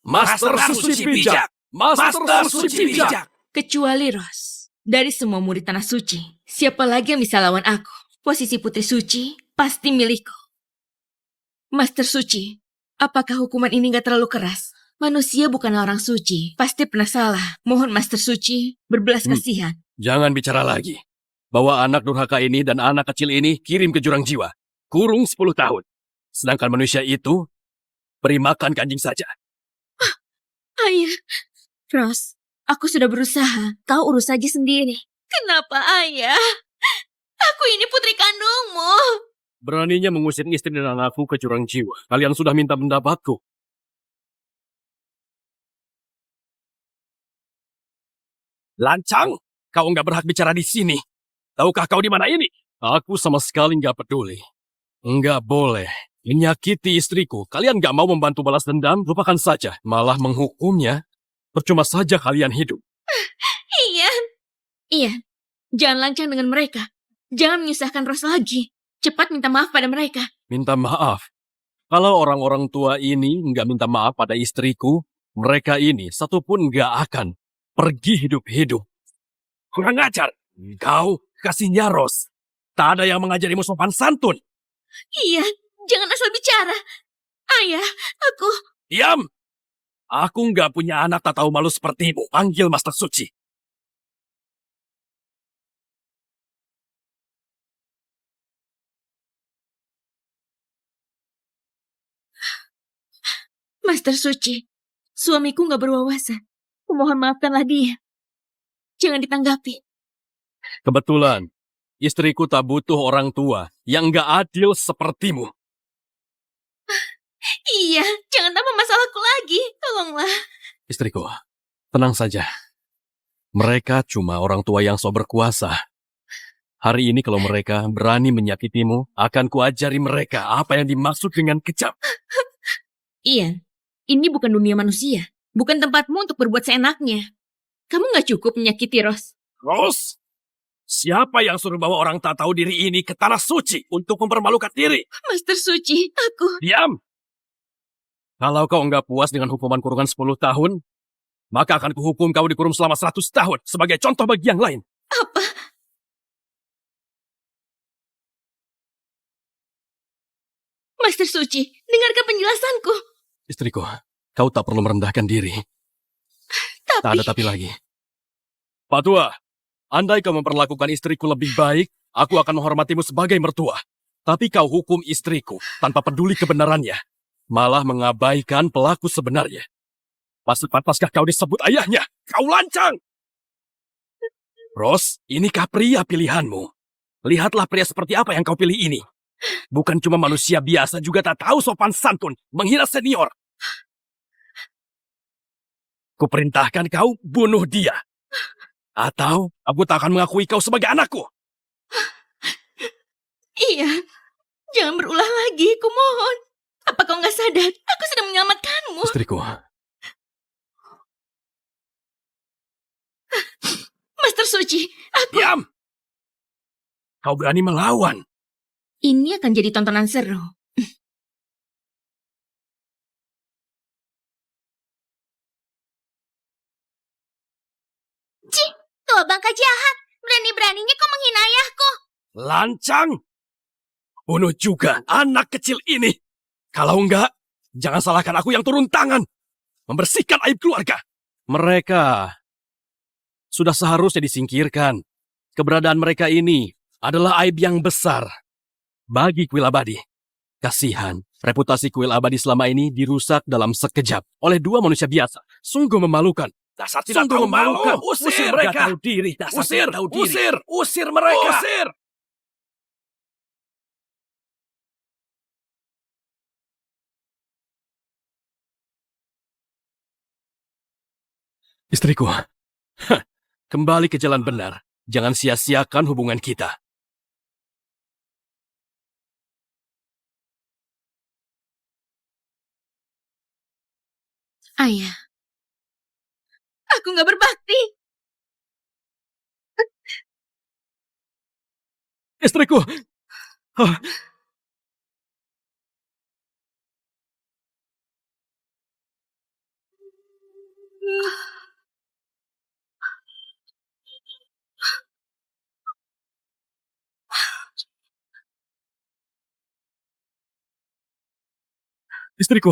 Master Suci bijak. Master Suci bijak. Kecuali Ros. Dari semua murid tanah suci, siapa lagi yang bisa lawan aku? Posisi Putri Suci pasti milikku. Master Suci, apakah hukuman ini gak terlalu keras? Manusia bukanlah orang suci, pasti pernah salah. Mohon Master Suci berbelas kasihan. Jangan bicara lagi. Bawa anak durhaka ini dan anak kecil ini kirim ke jurang jiwa. Kurung 10 tahun. Sedangkan manusia itu, beri makan ke anjing saja. Ayah, Ros, aku sudah berusaha. Kau urus saja sendiri. Kenapa ayah? Aku ini putri kandungmu. Beraninya mengusir istri dan anakku ke jurang jiwa. Kalian sudah minta pendapatku. Lancang, kau nggak berhak bicara di sini. Tahukah kau di mana ini? Aku sama sekali nggak peduli. Nggak boleh menyakiti istriku. Kalian nggak mau membantu balas dendam, lupakan saja. Malah menghukumnya, percuma saja kalian hidup. Iya. Iya, jangan lancang dengan mereka. Jangan menyusahkan Ros lagi. Cepat minta maaf pada mereka. Minta maaf. Kalau orang-orang tua ini nggak minta maaf pada istriku, mereka ini satupun nggak akan pergi hidup-hidup. Kurang ajar. Kau kasihnya Ros. Tak ada yang mengajarimu sopan santun. Iya, jangan asal bicara. Ayah, aku... Diam! Aku nggak punya anak tak tahu malu sepertimu. Panggil Master Suci. Master Suci, suamiku nggak berwawasan. Kumohon maafkanlah dia. Jangan ditanggapi. Kebetulan, istriku tak butuh orang tua yang nggak adil sepertimu. Iya, jangan tambah masalahku lagi. Tolonglah. Istriku, tenang saja. Mereka cuma orang tua yang sok berkuasa. Hari ini kalau mereka berani menyakitimu, akan kuajari mereka apa yang dimaksud dengan kejam. Iya, ini bukan dunia manusia. Bukan tempatmu untuk berbuat seenaknya. Kamu nggak cukup menyakiti Ros. Ros, siapa yang suruh bawa orang tak tahu diri ini ke tanah suci untuk mempermalukan diri? Master Suci, aku... Diam! Kalau kau nggak puas dengan hukuman kurungan 10 tahun, maka akan kuhukum kau dikurung selama 100 tahun sebagai contoh bagi yang lain. Apa? Master Suci, dengarkan penjelasanku. Istriku, kau tak perlu merendahkan diri. Tak ada tapi lagi. Pak Tua, andai kau memperlakukan istriku lebih baik, aku akan menghormatimu sebagai mertua. Tapi kau hukum istriku tanpa peduli kebenarannya. Malah mengabaikan pelaku sebenarnya. Pantaskah kau disebut ayahnya? Kau lancang! Ros, inikah pria pilihanmu? Lihatlah pria seperti apa yang kau pilih ini. Bukan cuma manusia biasa, juga tak tahu sopan santun, menghina senior. Kuperintahkan kau bunuh dia. Atau aku tak akan mengakui kau sebagai anakku. Iya, jangan berulah lagi, kumohon. Apa kau nggak sadar? Aku sedang menyelamatkanmu. Istriku, Master Suci, aku... Diam! Kau berani melawan. Ini akan jadi tontonan seru. Tua bangka jahat. Berani-beraninya kau menghina ayahku. Lancang! Bunuh juga anak kecil ini. Kalau enggak, jangan salahkan aku yang turun tangan. Membersihkan aib keluarga. mereka sudah seharusnya disingkirkan. Keberadaan mereka ini adalah aib yang besar bagi kuil abadi. Kasihan, reputasi kuil abadi selama ini dirusak dalam sekejap oleh dua manusia biasa. Sungguh memalukan. Dasar tidak Sungguh tahu malu. memalukan. Usir Nggak mereka. tahu diri. Dasar Usir, tidak tahu diri. usir mereka. Usir. Istriku, kembali ke jalan benar. Jangan sia-siakan hubungan kita. Ayah, aku nggak berbakti. Istriku! Ah, istriku!